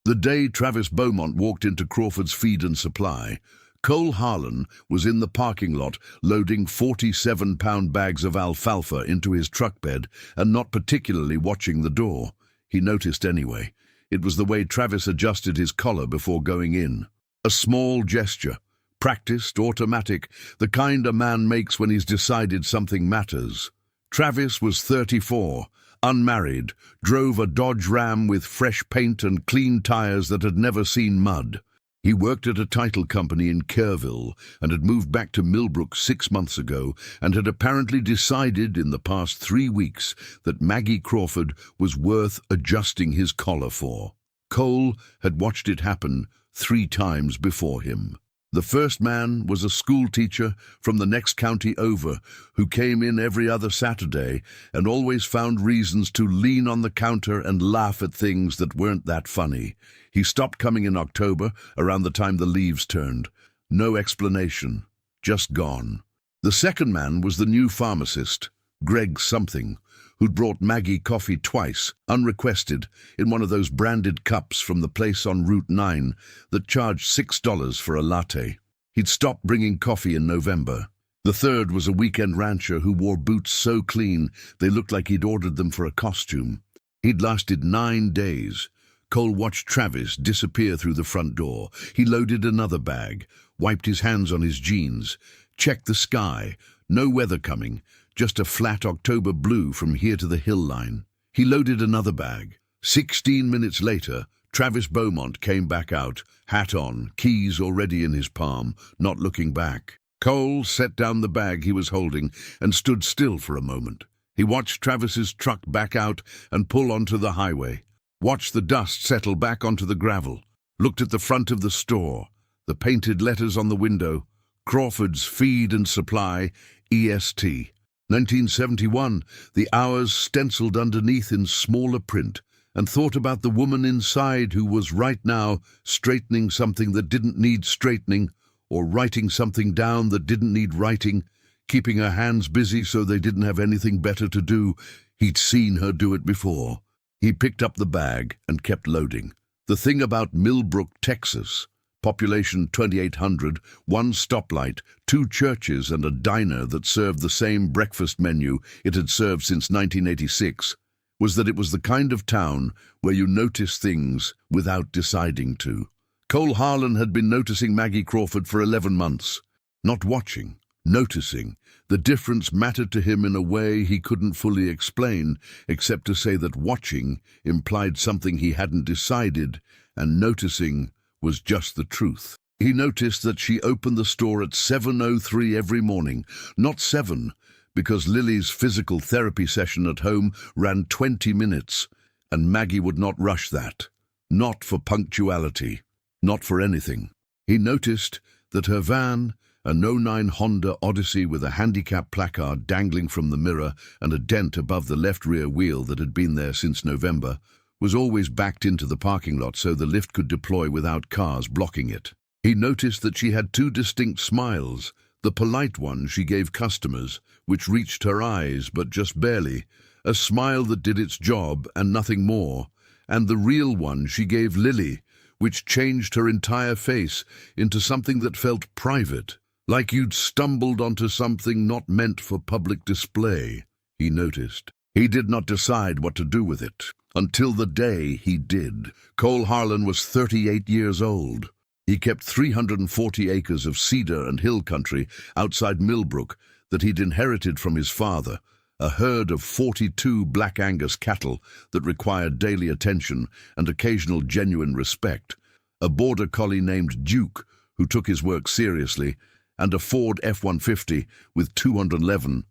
The day Travis Beaumont walked into Crawford's Feed and Supply, Cole Harlan was in the parking lot loading 47-pound bags of alfalfa into his truck bed and not particularly watching the door. He noticed anyway. It was the way Travis adjusted his collar before going in. A small gesture, practiced, automatic, the kind a man makes when he's decided something matters. Travis was 34, unmarried, drove a Dodge Ram with fresh paint and clean tires that had never seen mud. He worked at a title company in Kerrville and had moved back to Millbrook 6 months ago and had apparently decided in the past 3 weeks that Maggie Crawford was worth adjusting his collar for. Cole had watched it happen 3 times before him. The first man was a school teacher from the next county over who came in every other Saturday and always found reasons to lean on the counter and laugh at things that weren't that funny. He stopped coming in October, around the time the leaves turned. No explanation, just gone. The second man was the new pharmacist, Greg something, who'd brought Maggie coffee twice, unrequested, in one of those branded cups from the place on Route 9 that charged $6 for a latte. He'd stopped bringing coffee in November. The third was a weekend rancher who wore boots so clean they looked like he'd ordered them for a costume. He'd lasted 9 days. Cole watched Travis disappear through the front door. He loaded another bag, wiped his hands on his jeans, checked the sky. No weather coming, just a flat October blue from here to the hill line. He loaded another bag. 16 minutes later, Travis Beaumont came back out, hat on, keys already in his palm, not looking back. Cole set down the bag he was holding and stood still for a moment. He watched Travis's truck back out and pull onto the highway, watched the dust settle back onto the gravel, looked at the front of the store, the painted letters on the window, Crawford's Feed and Supply, EST. 1971, the hours stenciled underneath in smaller print, and thought about the woman inside who was right now straightening something that didn't need straightening, or writing something down that didn't need writing, keeping her hands busy so they didn't have anything better to do. He'd seen her do it before. He picked up the bag and kept loading. The thing about Millbrook, Texas, population 2,800, 1 stoplight, 2 churches and a diner that served the same breakfast menu it had served since 1986, was that it was the kind of town where you notice things without deciding to. Cole Harlan had been noticing Maggie Crawford for 11 months. Not watching, noticing. The difference mattered to him in a way he couldn't fully explain, except to say that watching implied something he hadn't decided, and noticing was just the truth. He noticed that she opened the store at 7:03 every morning, not 7, because Lily's physical therapy session at home ran 20 minutes, and Maggie would not rush that. Not for punctuality, not for anything. He noticed that her van, a '09 Honda Odyssey with a handicap placard dangling from the mirror and a dent above the left rear wheel that had been there since November, was always backed into the parking lot so the lift could deploy without cars blocking it. He noticed that she had 2 distinct smiles, the polite one she gave customers, which reached her eyes but just barely, a smile that did its job and nothing more, and the real one she gave Lily, which changed her entire face into something that felt private, like you'd stumbled onto something not meant for public display, he noticed. He did not decide what to do with it, until the day he did. Cole Harlan was 38 years old. He kept 340 acres of cedar and hill country outside Millbrook that he'd inherited from his father, a herd of 42 Black Angus cattle that required daily attention and occasional genuine respect, a border collie named Duke, who took his work seriously, and a Ford F-150 with 211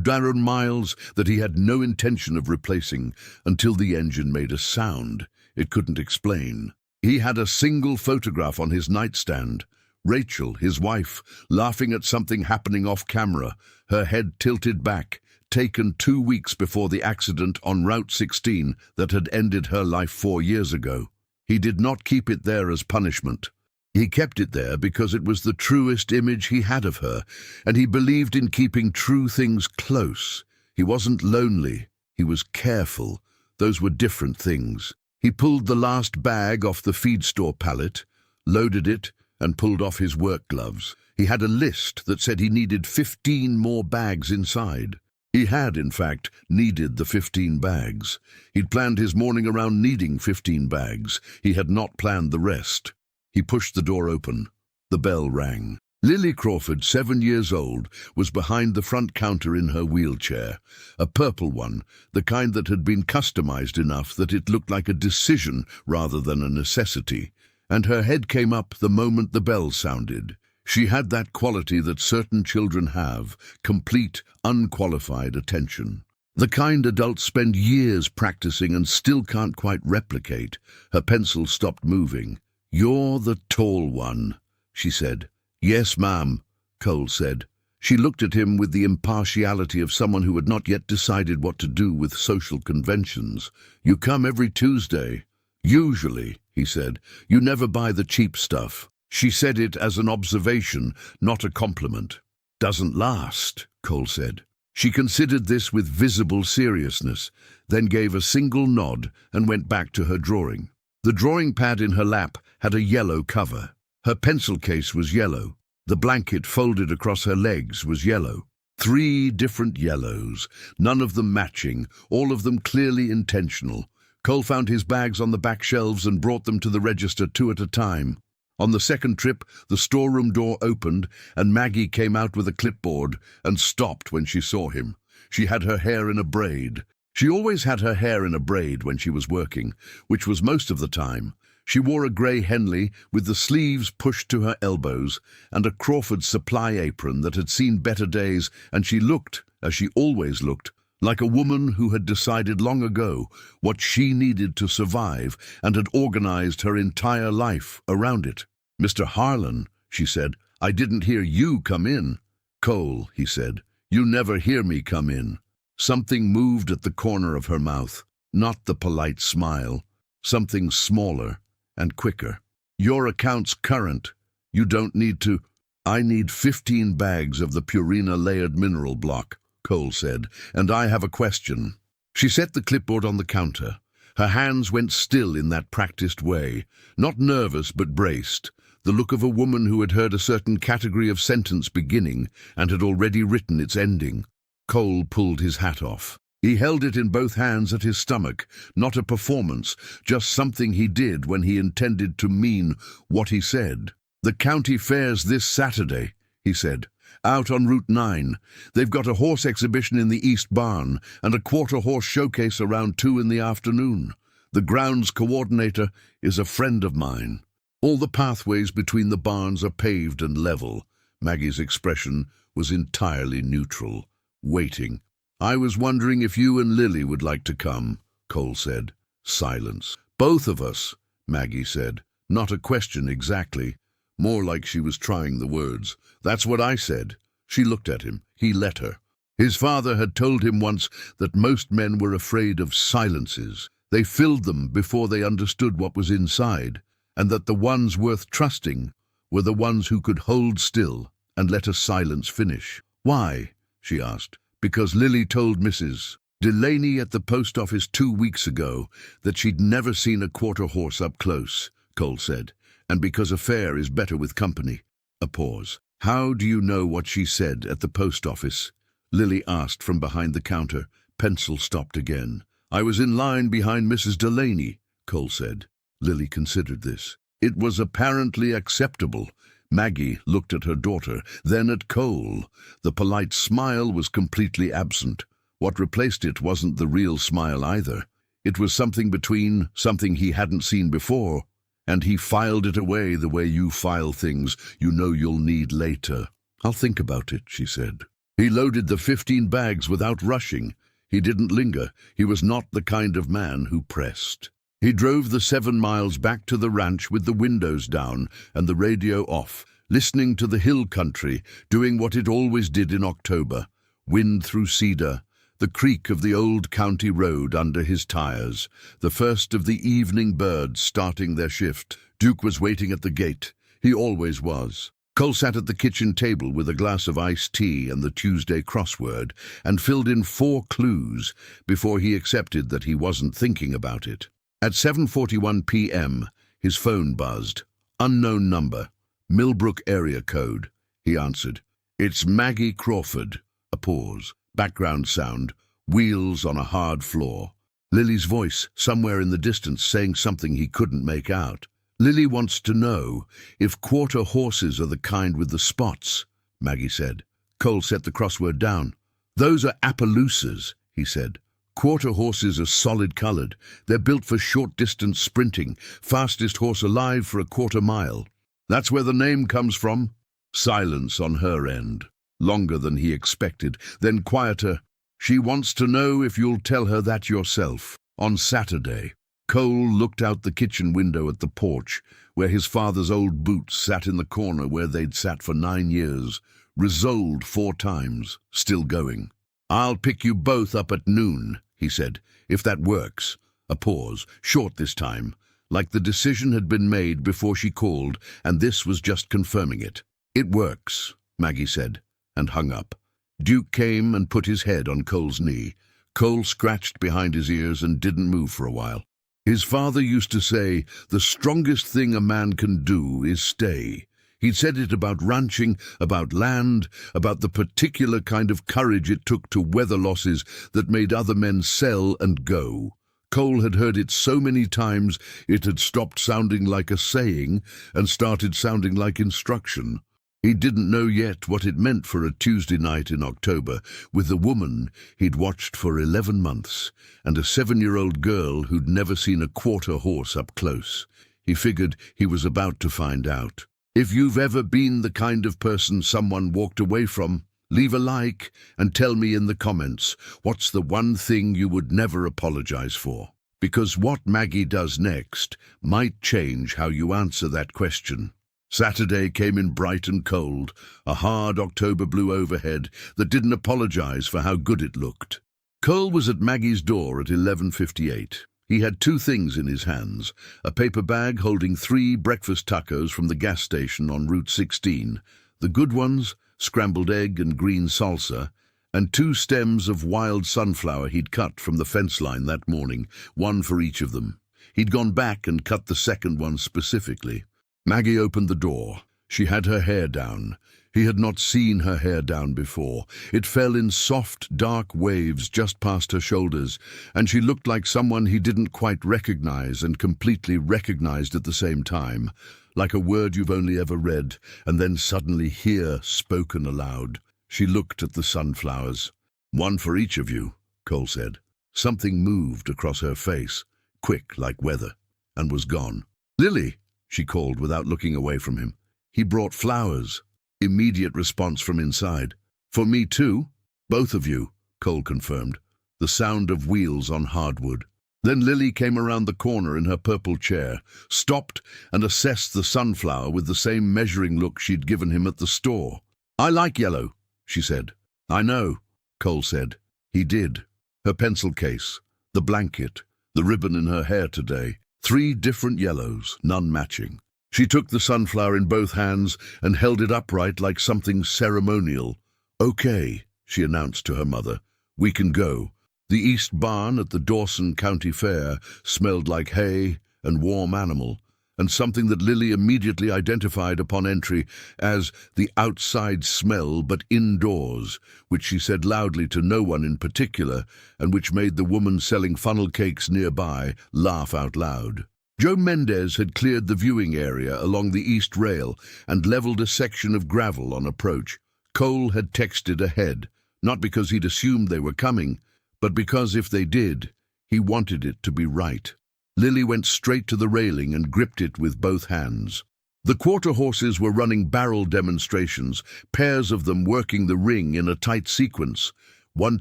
Darren miles that he had no intention of replacing until the engine made a sound it couldn't explain. He had a single photograph on his nightstand, Rachel, his wife, laughing at something happening off camera, her head tilted back, taken 2 weeks before the accident on Route 16 that had ended her life 4 years ago. He did not keep it there as punishment. He kept it there because it was the truest image he had of her, and he believed in keeping true things close. He wasn't lonely. He was careful. Those were different things. He pulled the last bag off the feed store pallet, loaded it, and pulled off his work gloves. He had a list that said he needed 15 more bags inside. He had, in fact, needed the 15 bags. He'd planned his morning around needing 15 bags. He had not planned the rest. He pushed the door open. The bell rang. Lily Crawford, 7 years old, was behind the front counter in her wheelchair, a purple one, the kind that had been customized enough that it looked like a decision rather than a necessity, and her head came up the moment the bell sounded. She had that quality that certain children have, complete, unqualified attention. The kind adults spend years practicing and still can't quite replicate. Her pencil stopped moving. "You're the tall one," she said. "Yes, ma'am," Cole said. She looked at him with the impartiality of someone who had not yet decided what to do with social conventions. "You come every Tuesday." "Usually," he said. "You never buy the cheap stuff." She said it as an observation, not a compliment. "Doesn't last," Cole said. She considered this with visible seriousness, then gave a single nod and went back to her drawing. The drawing pad in her lap had a yellow cover. Her pencil case was yellow. The blanket folded across her legs was yellow. 3 different yellows, none of them matching, all of them clearly intentional. Cole found his bags on the back shelves and brought them to the register 2 at a time. On the second trip, the storeroom door opened and Maggie came out with a clipboard and stopped when she saw him. She had her hair in a braid. She always had her hair in a braid when she was working, which was most of the time. She wore a grey Henley with the sleeves pushed to her elbows and a Crawford supply apron that had seen better days, and she looked, as she always looked, like a woman who had decided long ago what she needed to survive and had organized her entire life around it. "Mr. Harlan," she said, "I didn't hear you come in." "Cole," he said, "you never hear me come in." Something moved at the corner of her mouth, not the polite smile, something smaller and quicker. "Your account's current. You don't need to—" "I need 15 bags of the Purina layered mineral block," Cole said, "and I have a question." She set the clipboard on the counter. Her hands went still in that practiced way, not nervous but braced, the look of a woman who had heard a certain category of sentence beginning and had already written its ending. Cole pulled his hat off. He held it in both hands at his stomach, not a performance, just something he did when he intended to mean what he said. "The county fair's this Saturday," he said, "out on Route 9. They've got a horse exhibition in the East Barn and a quarter horse showcase around 2 in the afternoon. The grounds coordinator is a friend of mine. All the pathways between the barns are paved and level." Maggie's expression was entirely neutral, waiting. "I was wondering if you and Lily would like to come," Cole said. Silence. "Both of us," Maggie said. Not a question exactly, more like she was trying the words. "That's what I said." She looked at him. He let her. His father had told him once that most men were afraid of silences. They filled them before they understood what was inside, and that the ones worth trusting were the ones who could hold still and let a silence finish. "Why?" she asked. "Because Lily told Mrs. Delaney at the post office 2 weeks ago that she'd never seen a quarter horse up close," Cole said, "and because a fair is better with company." A pause. "How do you know what she said at the post office?" Lily asked from behind the counter. Pencil stopped again. "I was in line behind Mrs. Delaney," Cole said. Lily considered this. It was apparently acceptable. Maggie looked at her daughter, then at Cole. The polite smile was completely absent. What replaced it wasn't the real smile either. It was something between something he hadn't seen before, and he filed it away the way you file things you know you'll need later. "I'll think about it," she said. He loaded the 15 bags without rushing. He didn't linger. He was not the kind of man who pressed. He drove the 7 miles back to the ranch with the windows down and the radio off, listening to the hill country, doing what it always did in October. Wind through cedar, the creak of the old county road under his tires, the first of the evening birds starting their shift. Duke was waiting at the gate. He always was. Cole sat at the kitchen table with a glass of iced tea and the Tuesday crossword and filled in 4 clues before he accepted that he wasn't thinking about it. At 7:41 p.m., his phone buzzed. Unknown number. Millbrook area code. He answered. It's Maggie Crawford. A pause. Background sound. Wheels on a hard floor. Lily's voice, somewhere in the distance, saying something he couldn't make out. Lily wants to know if quarter horses are the kind with the spots, Maggie said. Cole set the crossword down. Those are Appaloosas, he said. Quarter horses are solid-colored. They're built for short-distance sprinting, fastest horse alive for a quarter mile. That's where the name comes from. Silence on her end. Longer than he expected, then quieter. She wants to know if you'll tell her that yourself. On Saturday. Cole looked out the kitchen window at the porch, where his father's old boots sat in the corner where they'd sat for 9 years, resoled 4 times, still going. I'll pick you both up at noon, he said, if that works. A pause, short this time, like the decision had been made before she called, and this was just confirming it. It works, Maggie said, and hung up. Duke came and put his head on Cole's knee. Cole scratched behind his ears and didn't move for a while. His father used to say, the strongest thing a man can do is stay. He'd said it about ranching, about land, about the particular kind of courage it took to weather losses that made other men sell and go. Cole had heard it so many times it had stopped sounding like a saying and started sounding like instruction. He didn't know yet what it meant for a Tuesday night in October with the woman he'd watched for 11 months and a 7-year-old girl who'd never seen a quarter horse up close. He figured he was about to find out. If you've ever been the kind of person someone walked away from, leave a like and tell me in the comments what's the one thing you would never apologize for. Because what Maggie does next might change how you answer that question. Saturday came in bright and cold, a hard October blue overhead that didn't apologize for how good it looked. Cole was at Maggie's door at 11:58. He had 2 things in his hands, a paper bag holding 3 breakfast tacos from the gas station on Route 16, the good ones, scrambled egg and green salsa, and 2 stems of wild sunflower he'd cut from the fence line that morning, one for each of them. He'd gone back and cut the second one specifically. Maggie opened the door. She had her hair down. He had not seen her hair down before. It fell in soft, dark waves just past her shoulders, and she looked like someone he didn't quite recognize and completely recognized at the same time, like a word you've only ever read and then suddenly hear spoken aloud. She looked at the sunflowers. One for each of you, Cole said. Something moved across her face, quick like weather, and was gone. Lily, she called without looking away from him. He brought flowers. Immediate response from inside. For me too? Both of you, Cole confirmed. The sound of wheels on hardwood. Then Lily came around the corner in her purple chair, stopped and assessed the sunflower with the same measuring look she'd given him at the store. I like yellow, she said. I know, Cole said. He did. Her pencil case, the blanket, the ribbon in her hair today. 3 different yellows, none matching. She took the sunflower in both hands and held it upright like something ceremonial. Okay, she announced to her mother. We can go. The East Barn at the Dawson County Fair smelled like hay and warm animal, and something that Lily immediately identified upon entry as the outside smell but indoors, which she said loudly to no one in particular, and which made the woman selling funnel cakes nearby laugh out loud. Joe Mendez had cleared the viewing area along the east rail and leveled a section of gravel on approach. Cole had texted ahead, not because he'd assumed they were coming, but because if they did, he wanted it to be right. Lily went straight to the railing and gripped it with both hands. The quarter horses were running barrel demonstrations, pairs of them working the ring in a tight sequence,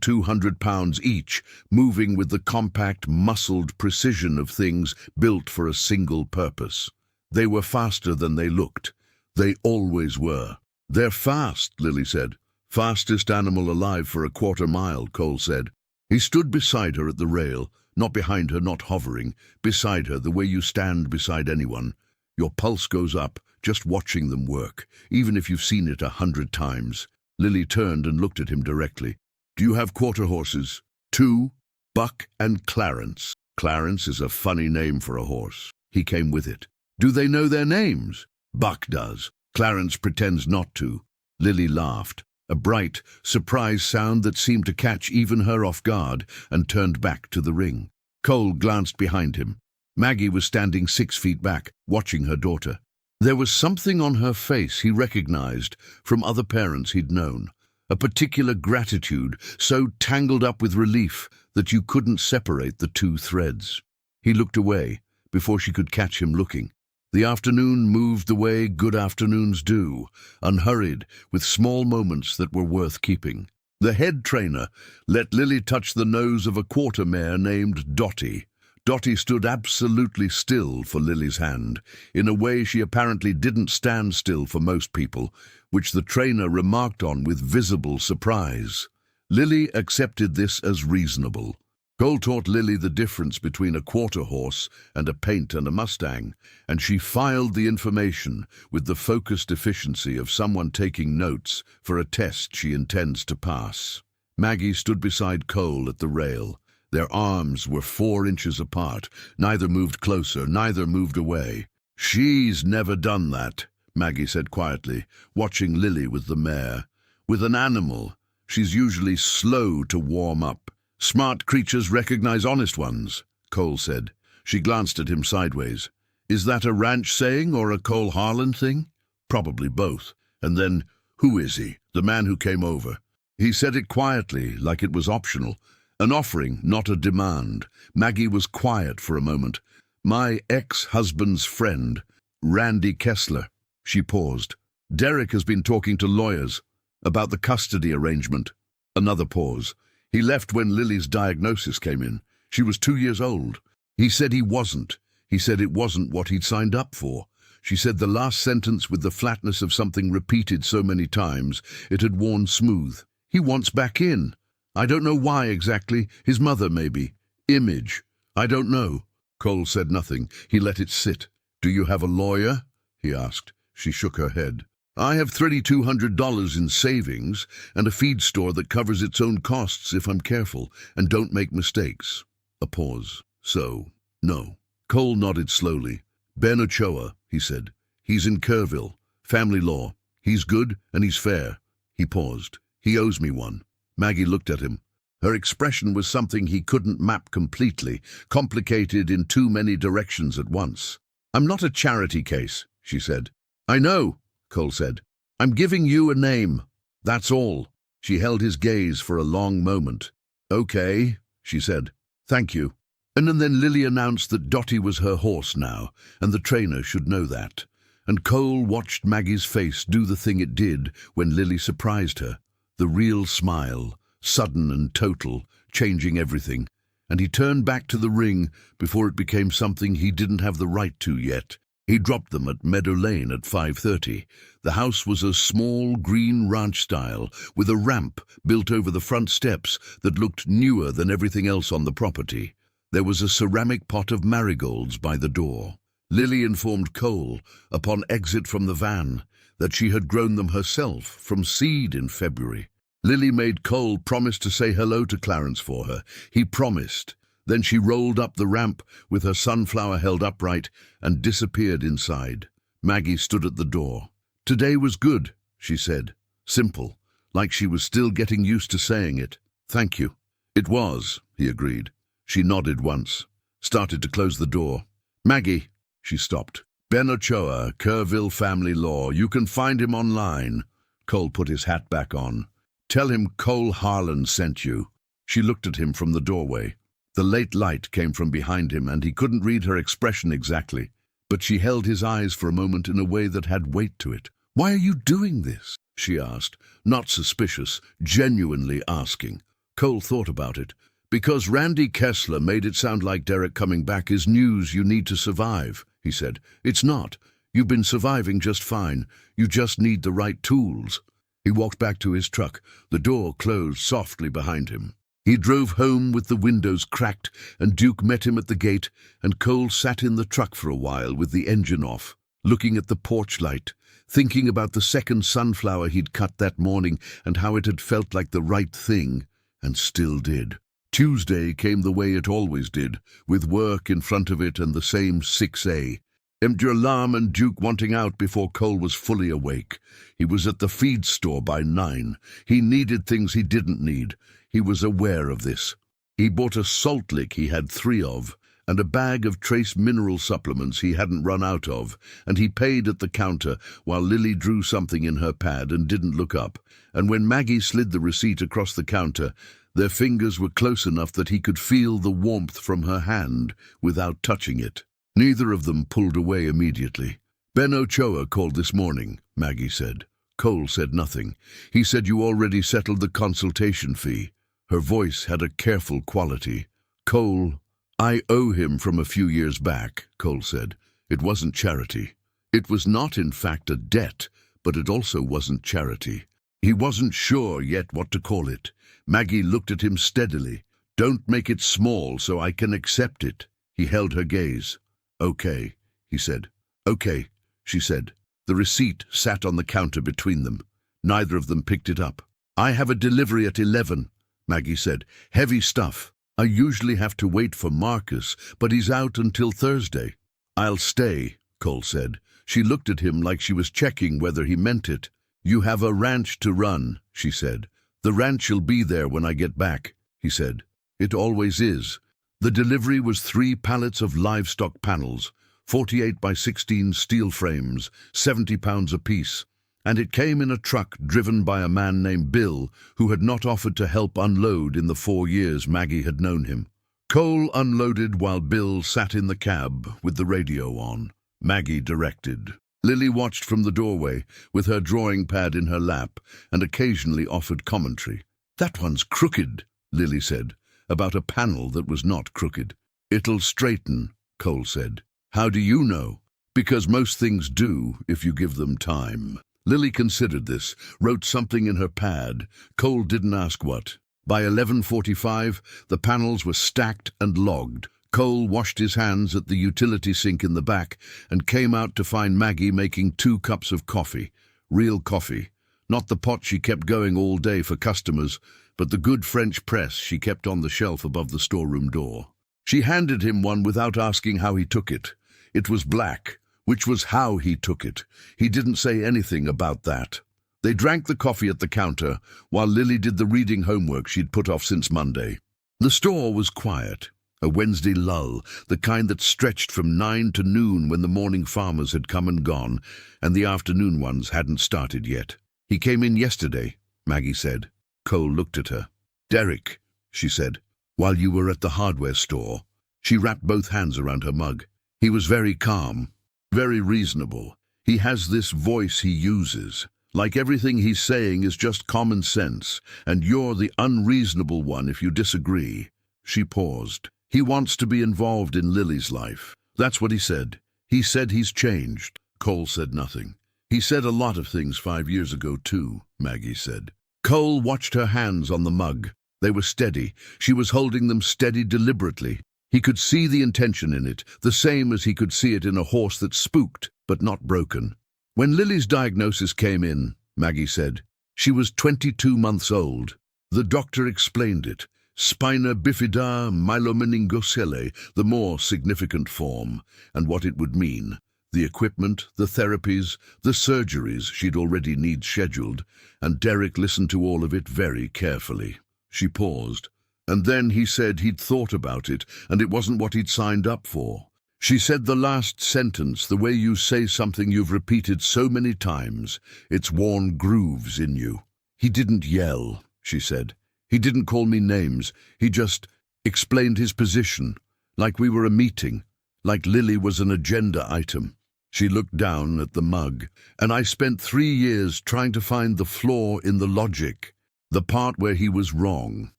200 pounds each, moving with the compact, muscled precision of things built for a single purpose. They were faster than they looked. They always were. They're fast, Lily said. Fastest animal alive for a quarter mile, Cole said. He stood beside her at the rail, not behind her, not hovering, beside her the way you stand beside anyone. Your pulse goes up just watching them work, even if you've seen it 100 times. Lily turned and looked at him directly. Do you have quarter horses? 2, Buck and Clarence. Clarence is a funny name for a horse. He came with it. Do they know their names? Buck does. Clarence pretends not to. Lily laughed, a bright, surprised sound that seemed to catch even her off guard, and turned back to the ring. Cole glanced behind him. Maggie was standing 6 feet back, watching her daughter. There was something on her face he recognized from other parents he'd known, a particular gratitude so tangled up with relief that you couldn't separate the two threads. He looked away before she could catch him looking. The afternoon moved the way good afternoons do, unhurried, with small moments that were worth keeping. The head trainer let Lily touch the nose of a quarter mare named Dottie. Dottie stood absolutely still for Lily's hand, in a way she apparently didn't stand still for most people, which the trainer remarked on with visible surprise. Lily accepted this as reasonable. Cole taught Lily the difference between a quarter horse and a paint and a mustang, and she filed the information with the focused efficiency of someone taking notes for a test she intends to pass. Maggie stood beside Cole at the rail. Their arms were 4 inches apart. Neither moved closer, neither moved away. "She's never done that," Maggie said quietly, watching Lily with the mare. "With an animal, she's usually slow to warm up. Smart creatures recognize honest ones," Cole said. She glanced at him sideways. "Is that a ranch saying or a Cole Harlan thing?" "Probably both." And then, "Who is he, the man who came over?" He said it quietly, like it was optional. An offering, not a demand. Maggie was quiet for a moment. "My ex-husband's friend, Randy Kessler." She paused. "Derek has been talking to lawyers about the custody arrangement." Another pause. "He left when Lily's diagnosis came in. She was 2 years old. He said he wasn't. He said it wasn't what he'd signed up for." She said the last sentence with the flatness of something repeated so many times it had worn smooth. "He wants back in. I don't know why exactly. His mother, maybe. Image. I don't know." Cole said nothing. He let it sit. "Do you have a lawyer?" he asked. She shook her head. "I have $3,200 in savings and a feed store that covers its own costs if I'm careful and don't make mistakes." A pause. "So, no." Cole nodded slowly. "Ben Ochoa," he said. "He's in Kerrville. Family law. He's good and he's fair." He paused. "He owes me one." Maggie looked at him. Her expression was something he couldn't map completely, complicated in too many directions at once. "I'm not a charity case," she said. "I know," Cole said. "I'm giving you a name. That's all." She held his gaze for a long moment. "Okay," she said. "Thank you." And then Lily announced that Dottie was her horse now, and the trainer should know that. And Cole watched Maggie's face do the thing it did when Lily surprised her. The real smile, sudden and total, changing everything. And he turned back to the ring before it became something he didn't have the right to yet. He dropped them at Meadow Lane at 5:30. The house was a small green ranch style with a ramp built over the front steps that looked newer than everything else on the property. There was a ceramic pot of marigolds by the door. Lily informed Cole, upon exit from the van, that she had grown them herself from seed in February. Lily made Cole promise to say hello to Clarence for her. He promised. Then she rolled up the ramp with her sunflower held upright and disappeared inside. Maggie stood at the door. "Today was good," she said. Simple, like she was still getting used to saying it. "Thank you." "It was," he agreed. She nodded once, started to close the door. "Maggie," she stopped. "Ben Ochoa, Kerrville Family Law. You can find him online." Cole put his hat back on. "Tell him Cole Harlan sent you." She looked at him from the doorway. The late light came from behind him, and he couldn't read her expression exactly. But she held his eyes for a moment in a way that had weight to it. "Why are you doing this?" she asked, not suspicious, genuinely asking. Cole thought about it. "Because Randy Kessler made it sound like Derek coming back is news you need to survive," he said. "It's not. You've been surviving just fine. You just need the right tools." He walked back to his truck. The door closed softly behind him. He drove home with the windows cracked, and Duke met him at the gate, and Cole sat in the truck for a while with the engine off, looking at the porch light, thinking about the second sunflower he'd cut that morning and how it had felt like the right thing, and still did. Tuesday came the way it always did, with work in front of it and the same 6A. Empty alarm and Duke wanting out before Cole was fully awake. He was at the feed store by 9. He needed things he didn't need. He was aware of this. He bought a salt lick he had 3 of, and a bag of trace mineral supplements he hadn't run out of, and he paid at the counter while Lily drew something in her pad and didn't look up, and when Maggie slid the receipt across the counter, their fingers were close enough that he could feel the warmth from her hand without touching it. Neither of them pulled away immediately. "Ben Ochoa called this morning," Maggie said. Cole said nothing. "He said you already settled the consultation fee." Her voice had a careful quality. "Cole, I owe him from a few years back," Cole said. "It wasn't charity. It was not, in fact, a debt, but it also wasn't charity." He wasn't sure yet what to call it. Maggie looked at him steadily. "Don't make it small so I can accept it." He held her gaze. "Okay," he said. "Okay," she said. The receipt sat on the counter between them. Neither of them picked it up. "I have a delivery at 11, Maggie said. "Heavy stuff. I usually have to wait for Marcus, but he's out until Thursday." "I'll stay," Cole said. She looked at him like she was checking whether he meant it. "You have a ranch to run," she said. "The ranch'll be there when I get back," he said. "It always is." The delivery was 3 pallets of livestock panels, 48 by 16 steel frames, 70 pounds apiece, and it came in a truck driven by a man named Bill, who had not offered to help unload in the 4 years Maggie had known him. Cole unloaded while Bill sat in the cab with the radio on. Maggie directed. Lily watched from the doorway, with her drawing pad in her lap, and occasionally offered commentary. "That one's crooked," Lily said, about a panel that was not crooked. "It'll straighten," Cole said. "How do you know?" "Because most things do, if you give them time." Lily considered this, wrote something in her pad. Cole didn't ask what. By 11:45, the panels were stacked and logged. Cole washed his hands at the utility sink in the back and came out to find Maggie making 2 cups of coffee. Real coffee. Not the pot she kept going all day for customers, but the good French press she kept on the shelf above the storeroom door. She handed him one without asking how he took it. It was black, which was how he took it. He didn't say anything about that. They drank the coffee at the counter, while Lily did the reading homework she'd put off since Monday. The store was quiet. A Wednesday lull, the kind that stretched from 9 to noon when the morning farmers had come and gone, and the afternoon ones hadn't started yet. "He came in yesterday," Maggie said. Cole looked at her. "Derek," she said, "while you were at the hardware store." She wrapped both hands around her mug. "He was very calm, very reasonable. He has this voice he uses. Like everything he's saying is just common sense, and you're the unreasonable one if you disagree." She paused. "He wants to be involved in Lily's life. That's what he said. He said he's changed." Cole said nothing. "He said a lot of things 5 years ago, too," Maggie said. Cole watched her hands on the mug. They were steady. She was holding them steady deliberately. He could see the intention in it, the same as he could see it in a horse that spooked, but not broken. "When Lily's diagnosis came in," Maggie said, "she was 22 months old. The doctor explained it. Spina bifida myelomeningocele, the more significant form, and what it would mean. The equipment, the therapies, the surgeries she'd already need scheduled, and Derek listened to all of it very carefully." She paused. "And then he said he'd thought about it, and it wasn't what he'd signed up for." She said the last sentence, the way you say something you've repeated so many times, it's worn grooves in you. "He didn't yell," she said. "He didn't call me names. He just explained his position, like we were a meeting, like Lily was an agenda item." She looked down at the mug. "And I spent 3 years trying to find the flaw in the logic, the part where he was wrong.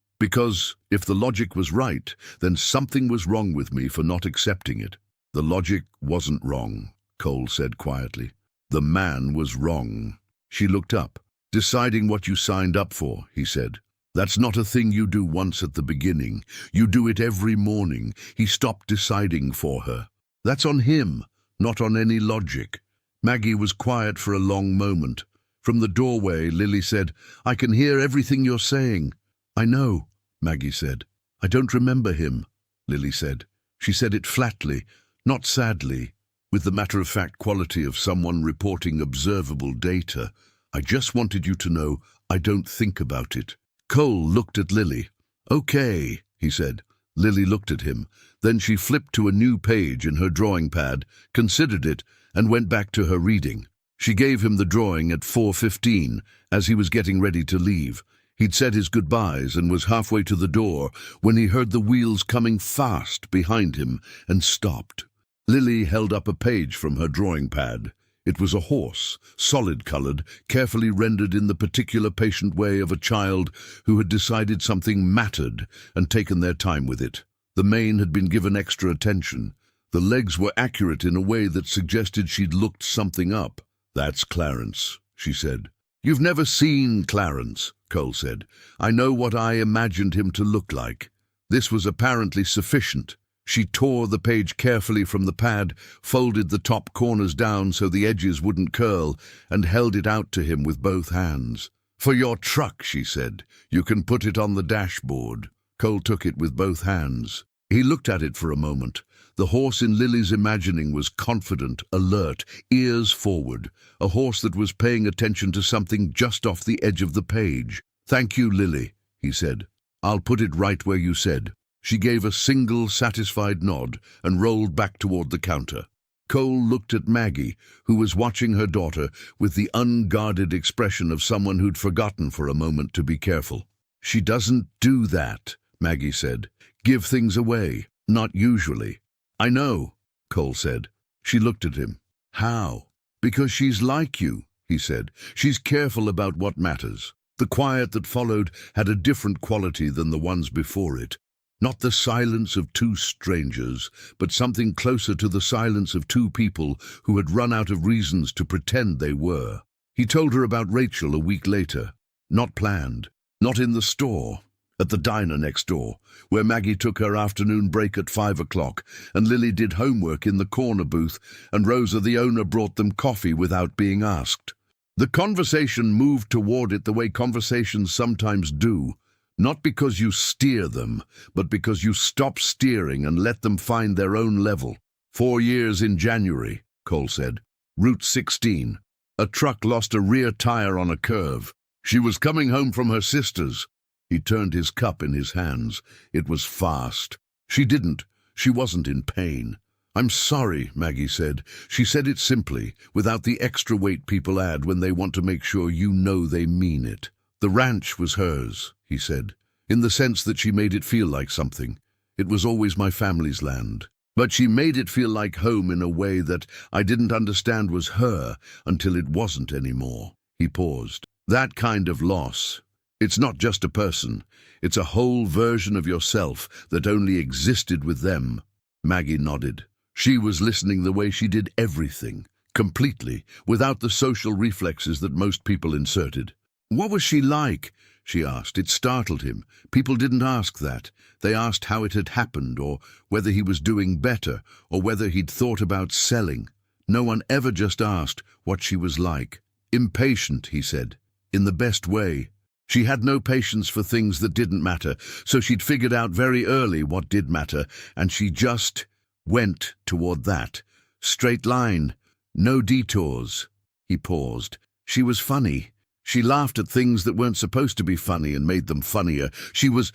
Because if the logic was right, then something was wrong with me for not accepting it." "The logic wasn't wrong," Cole said quietly. "The man was wrong." She looked up. "Deciding what you signed up for," he said. "That's not a thing you do once at the beginning. You do it every morning." He stopped deciding for her. "That's on him, not on any logic." Maggie was quiet for a long moment. From the doorway, Lily said, "I can hear everything you're saying." "I know," Maggie said. "I don't remember him," Lily said. She said it flatly, not sadly, with the matter-of-fact quality of someone reporting observable data. "I just wanted you to know I don't think about it." Cole looked at Lily. "Okay," he said. Lily looked at him. Then she flipped to a new page in her drawing pad, considered it, and went back to her reading. She gave him the drawing at 4:15, as he was getting ready to leave. He'd said his goodbyes and was halfway to the door when he heard the wheels coming fast behind him and stopped. Lily held up a page from her drawing pad. It was a horse, solid-colored, carefully rendered in the particular patient way of a child who had decided something mattered and taken their time with it. The mane had been given extra attention. The legs were accurate in a way that suggested she'd looked something up. "That's Clarence," she said. "You've never seen Clarence," Cole said. "I know what I imagined him to look like." This was apparently sufficient. She tore the page carefully from the pad, folded the top corners down so the edges wouldn't curl, and held it out to him with both hands. "For your truck," she said. "You can put it on the dashboard." Cole took it with both hands. He looked at it for a moment. The horse in Lily's imagining was confident, alert, ears forward, a horse that was paying attention to something just off the edge of the page. "Thank you, Lily," he said. "I'll put it right where you said." She gave a single satisfied nod and rolled back toward the counter. Cole looked at Maggie, who was watching her daughter with the unguarded expression of someone who'd forgotten for a moment to be careful. "She doesn't do that," Maggie said. "Give things away. Not usually." "I know," Cole said. She looked at him. "How?" "Because she's like you," he said. "She's careful about what matters." The quiet that followed had a different quality than the ones before it. Not the silence of two strangers, but something closer to the silence of two people who had run out of reasons to pretend they were. He told her about Rachel a week later. Not planned. Not in the store. At the diner next door, where Maggie took her afternoon break at 5 o'clock, and Lily did homework in the corner booth, and Rosa the owner brought them coffee without being asked. The conversation moved toward it the way conversations sometimes do, not because you steer them, but because you stop steering and let them find their own level. 4 years in January, Cole said. Route 16. A truck lost a rear tire on a curve. She was coming home from her sister's. He turned his cup in his hands. It was fast. She didn't. She wasn't in pain. "I'm sorry," Maggie said. She said it simply, without the extra weight people add when they want to make sure you know they mean it. "The ranch was hers," he said, "in the sense that she made it feel like something. It was always my family's land. But she made it feel like home in a way that I didn't understand was her until it wasn't anymore." He paused. "That kind of loss. It's not just a person. It's a whole version of yourself that only existed with them." Maggie nodded. She was listening the way she did everything, completely, without the social reflexes that most people inserted. "What was she like?" she asked. It startled him. People didn't ask that. They asked how it had happened, or whether he was doing better, or whether he'd thought about selling. No one ever just asked what she was like. "Impatient," he said, "in the best way. She had no patience for things that didn't matter, so she'd figured out very early what did matter, and she just went toward that. Straight line, no detours." He paused. "She was funny. She laughed at things that weren't supposed to be funny and made them funnier. She was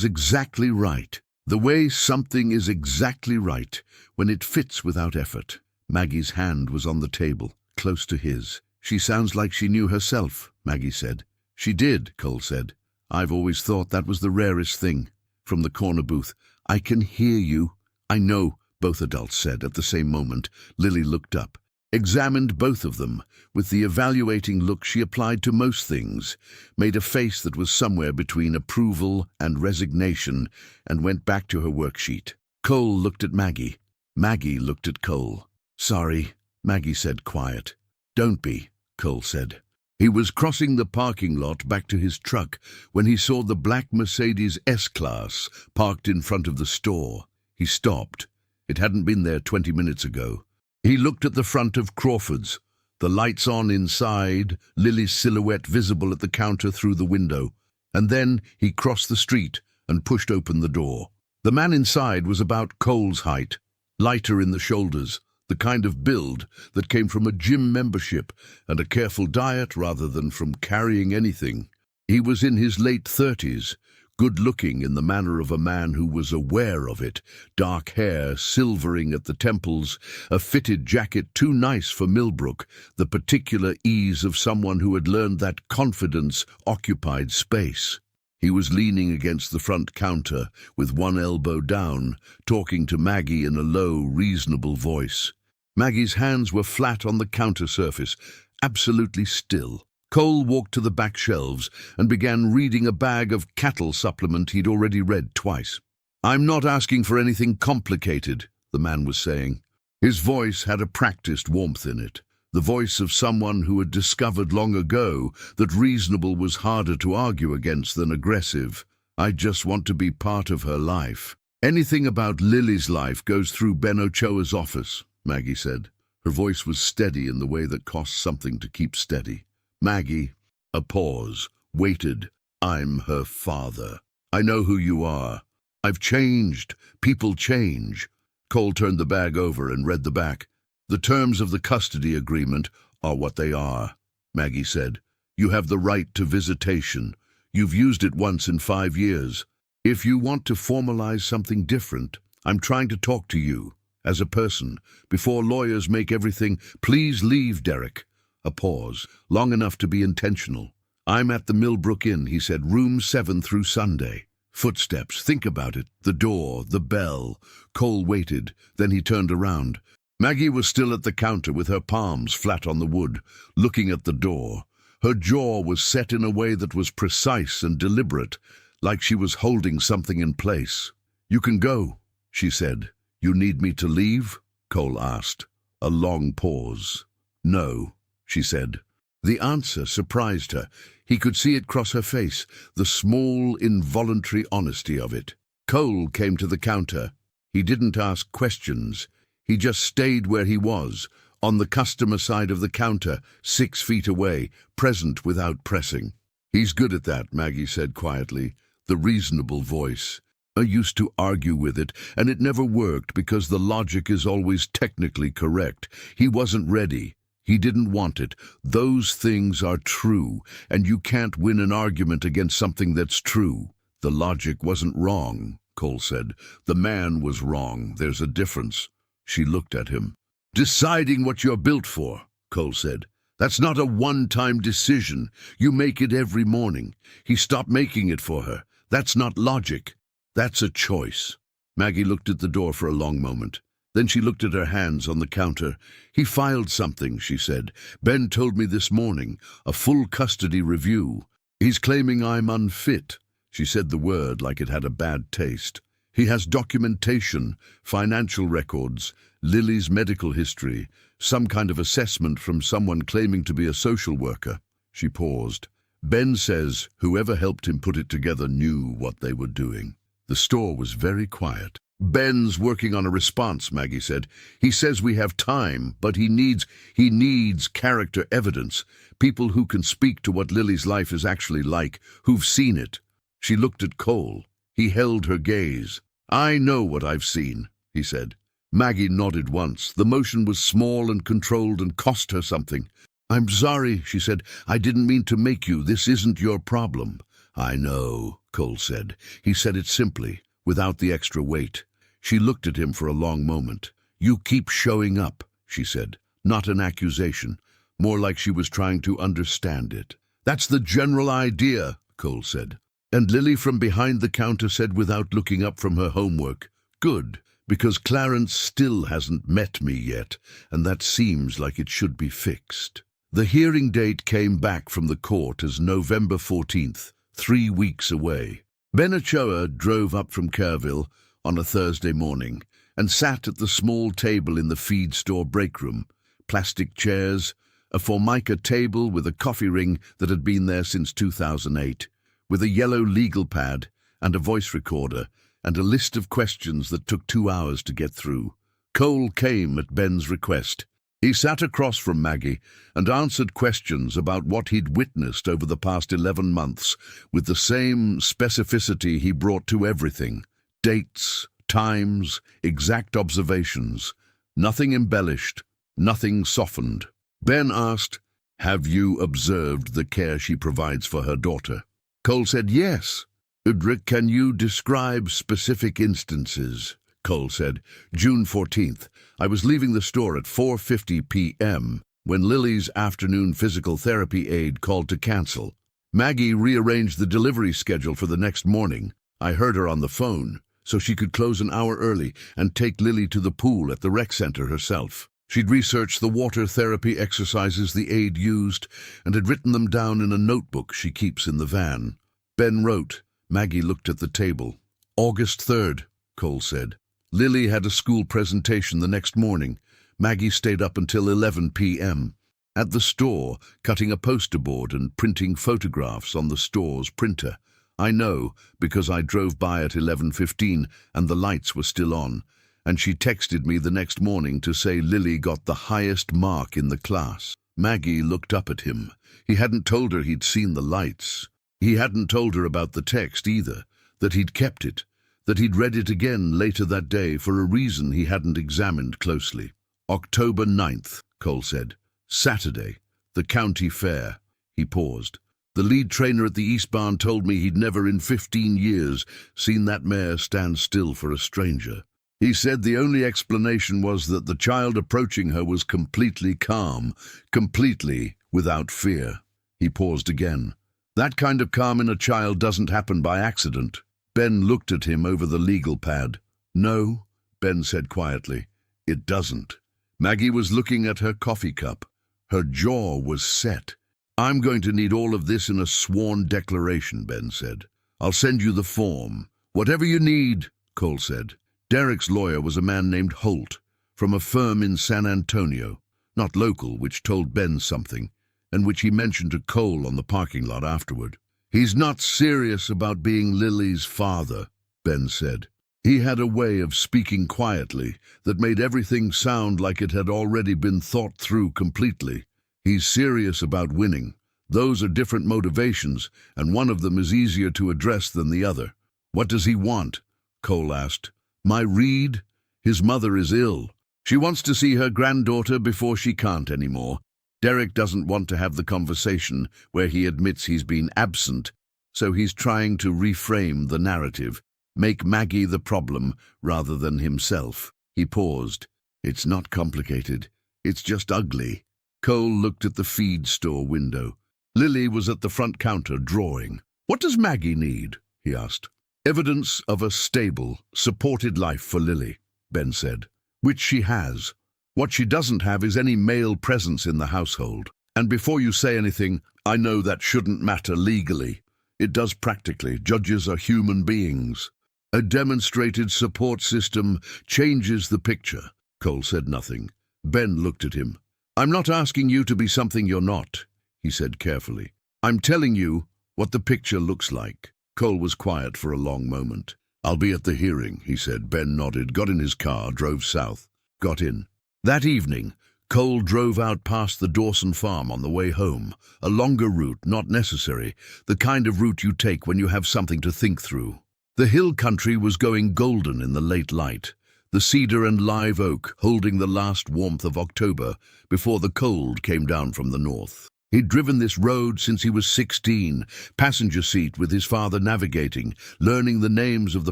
exactly right. The way something is exactly right, when it fits without effort." Maggie's hand was on the table, close to his. "She sounds like she knew herself," Maggie said. "She did," Cole said. "I've always thought that was the rarest thing." From the corner booth, "I can hear you." "I know," both adults said at the same moment. Lily looked up, examined both of them, with the evaluating look she applied to most things, made a face that was somewhere between approval and resignation, and went back to her worksheet. Cole looked at Maggie. Maggie looked at Cole. "Sorry," Maggie said, quiet. "Don't be," Cole said. He was crossing the parking lot back to his truck when he saw the black Mercedes S-Class parked in front of the store. He stopped. It hadn't been there 20 minutes ago. He looked at the front of Crawford's, the lights on inside, Lily's silhouette visible at the counter through the window. And then he crossed the street and pushed open the door. The man inside was about Cole's height, lighter in the shoulders, the kind of build that came from a gym membership and a careful diet rather than from carrying anything. He was in his late 30s, good-looking in the manner of a man who was aware of it, dark hair silvering at the temples, a fitted jacket too nice for Millbrook, the particular ease of someone who had learned that confidence occupied space. He was leaning against the front counter, with one elbow down, talking to Maggie in a low, reasonable voice. Maggie's hands were flat on the counter surface, absolutely still. Cole walked to the back shelves and began reading a bag of cattle supplement he'd already read twice. "I'm not asking for anything complicated," the man was saying. His voice had a practiced warmth in it, the voice of someone who had discovered long ago that reasonable was harder to argue against than aggressive. "I just want to be part of her life. Anything about Lily's life goes through Ben Ochoa's office," Maggie said. Her voice was steady in the way that costs something to keep steady. "Maggie," a pause, waited. "I'm her father. I know who you are. I've changed. People change." Cole turned the bag over and read the back. "The terms of the custody agreement are what they are," Maggie said. "You have the right to visitation. You've used it once in 5 years. If you want to formalize something different, I'm trying to talk to you, as a person, before lawyers make everything. Please leave, Derek." A pause, long enough to be intentional. "I'm at the Millbrook Inn," he said, "room 7 through Sunday." Footsteps, think about it, the door, the bell. Cole waited, then he turned around. Maggie was still at the counter with her palms flat on the wood, looking at the door. Her jaw was set in a way that was precise and deliberate, like she was holding something in place. "You can go," she said. "You need me to leave?" Cole asked. A long pause. "No," she said. The answer surprised her. He could see it cross her face, the small, involuntary honesty of it. Cole came to the counter. He didn't ask questions. He just stayed where he was, on the customer side of the counter, 6 feet away, present without pressing. "He's good at that," Maggie said quietly, the reasonable voice. "I used to argue with it, and it never worked because the logic is always technically correct. He wasn't ready. He didn't want it. Those things are true, and you can't win an argument against something that's true." "The logic wasn't wrong," Cole said. "The man was wrong. There's a difference." She looked at him. "Deciding what you're built for," Cole said. "That's not a one-time decision. You make it every morning." He stopped making it for her. "That's not logic. That's a choice." Maggie looked at the door for a long moment. Then she looked at her hands on the counter. "He filed something," she said. "Ben told me this morning. A full custody review. He's claiming I'm unfit." She said the word like it had a bad taste. "He has documentation, financial records, Lily's medical history, some kind of assessment from someone claiming to be a social worker." She paused. "Ben says whoever helped him put it together knew what they were doing." The store was very quiet. "Ben's working on a response," Maggie said. "He says we have time, but he needs character evidence, people who can speak to what Lily's life is actually like, who've seen it." She looked at Cole. He held her gaze. "I know what I've seen," he said. Maggie nodded once. The motion was small and controlled and cost her something. "I'm sorry," she said. "I didn't mean to make you. This isn't your problem." "I know," Cole said. He said it simply, without the extra weight. She looked at him for a long moment. "You keep showing up," she said. Not an accusation, more like she was trying to understand it. "That's the general idea," Cole said. And Lily from behind the counter said without looking up from her homework, "Good, because Clarence still hasn't met me yet, and that seems like it should be fixed." The hearing date came back from the court as November 14th, 3 weeks away. Ben Ochoa drove up from Kerrville on a Thursday morning and sat at the small table in the feed store break room. Plastic chairs, a Formica table with a coffee ring that had been there since 2008, with a yellow legal pad and a voice recorder and a list of questions that took 2 hours to get through. Cole came at Ben's request. He sat across from Maggie and answered questions about what he'd witnessed over the past 11 months with the same specificity he brought to everything. Dates, times, exact observations. Nothing embellished, nothing softened. Ben asked, "Have you observed the care she provides for her daughter?" Cole said yes. "Udrick, can you describe specific instances?" Cole said, "June 14th. I was leaving the store at 4:50 p.m. when Lily's afternoon physical therapy aide called to cancel. Maggie rearranged the delivery schedule for the next morning. I heard her on the phone, so she could close an hour early and take Lily to the pool at the rec center herself. She'd researched the water therapy exercises the aide used and had written them down in a notebook she keeps in the van." Ben wrote. Maggie looked at the table. "August 3rd, Cole said. Lily had a school presentation the next morning. Maggie stayed up until 11 p.m. at the store, cutting a poster board and printing photographs on the store's printer. I know, because I drove by at 11:15 and the lights were still on, and she texted me the next morning to say Lily got the highest mark in the class." Maggie looked up at him. He hadn't told her he'd seen the lights. He hadn't told her about the text either, that he'd kept it, that he'd read it again later that day for a reason he hadn't examined closely. "October 9th, Cole said. Saturday, the county fair." He paused. "The lead trainer at the East Barn told me he'd never in 15 years seen that mare stand still for a stranger. He said the only explanation was that the child approaching her was completely calm, completely without fear." He paused again. "That kind of calm in a child doesn't happen by accident." Ben looked at him over the legal pad. "No," Ben said quietly, "it doesn't." Maggie was looking at her coffee cup. Her jaw was set. "I'm going to need all of this in a sworn declaration," Ben said. "I'll send you the form." "Whatever you need," Cole said. Derek's lawyer was a man named Holt, from a firm in San Antonio, not local, which told Ben something, and which he mentioned to Cole on the parking lot afterward. "He's not serious about being Lily's father," Ben said. He had a way of speaking quietly that made everything sound like it had already been thought through completely. "He's serious about winning. Those are different motivations, and one of them is easier to address than the other." "What does he want?" Cole asked. "My read? His mother is ill. She wants to see her granddaughter before she can't anymore. Derek doesn't want to have the conversation where he admits he's been absent, so he's trying to reframe the narrative, make Maggie the problem rather than himself." He paused. "It's not complicated. It's just ugly." Cole looked at the feed store window. Lily was at the front counter drawing. "What does Maggie need?" he asked. "Evidence of a stable, supported life for Lily," Ben said, "which she has. What she doesn't have is any male presence in the household. And before you say anything, I know that shouldn't matter legally. It does practically. Judges are human beings. A demonstrated support system changes the picture." Cole said nothing. Ben looked at him. "I'm not asking you to be something you're not," he said carefully. "I'm telling you what the picture looks like." Cole was quiet for a long moment. "I'll be at the hearing," he said. Ben nodded, got in his car, drove south, got in. That evening, Cole drove out past the Dawson farm on the way home, a longer route, not necessary, the kind of route you take when you have something to think through. The hill country was going golden in the late light, the cedar and live oak holding the last warmth of October before the cold came down from the north. He'd driven this road since he was 16, passenger seat with his father navigating, learning the names of the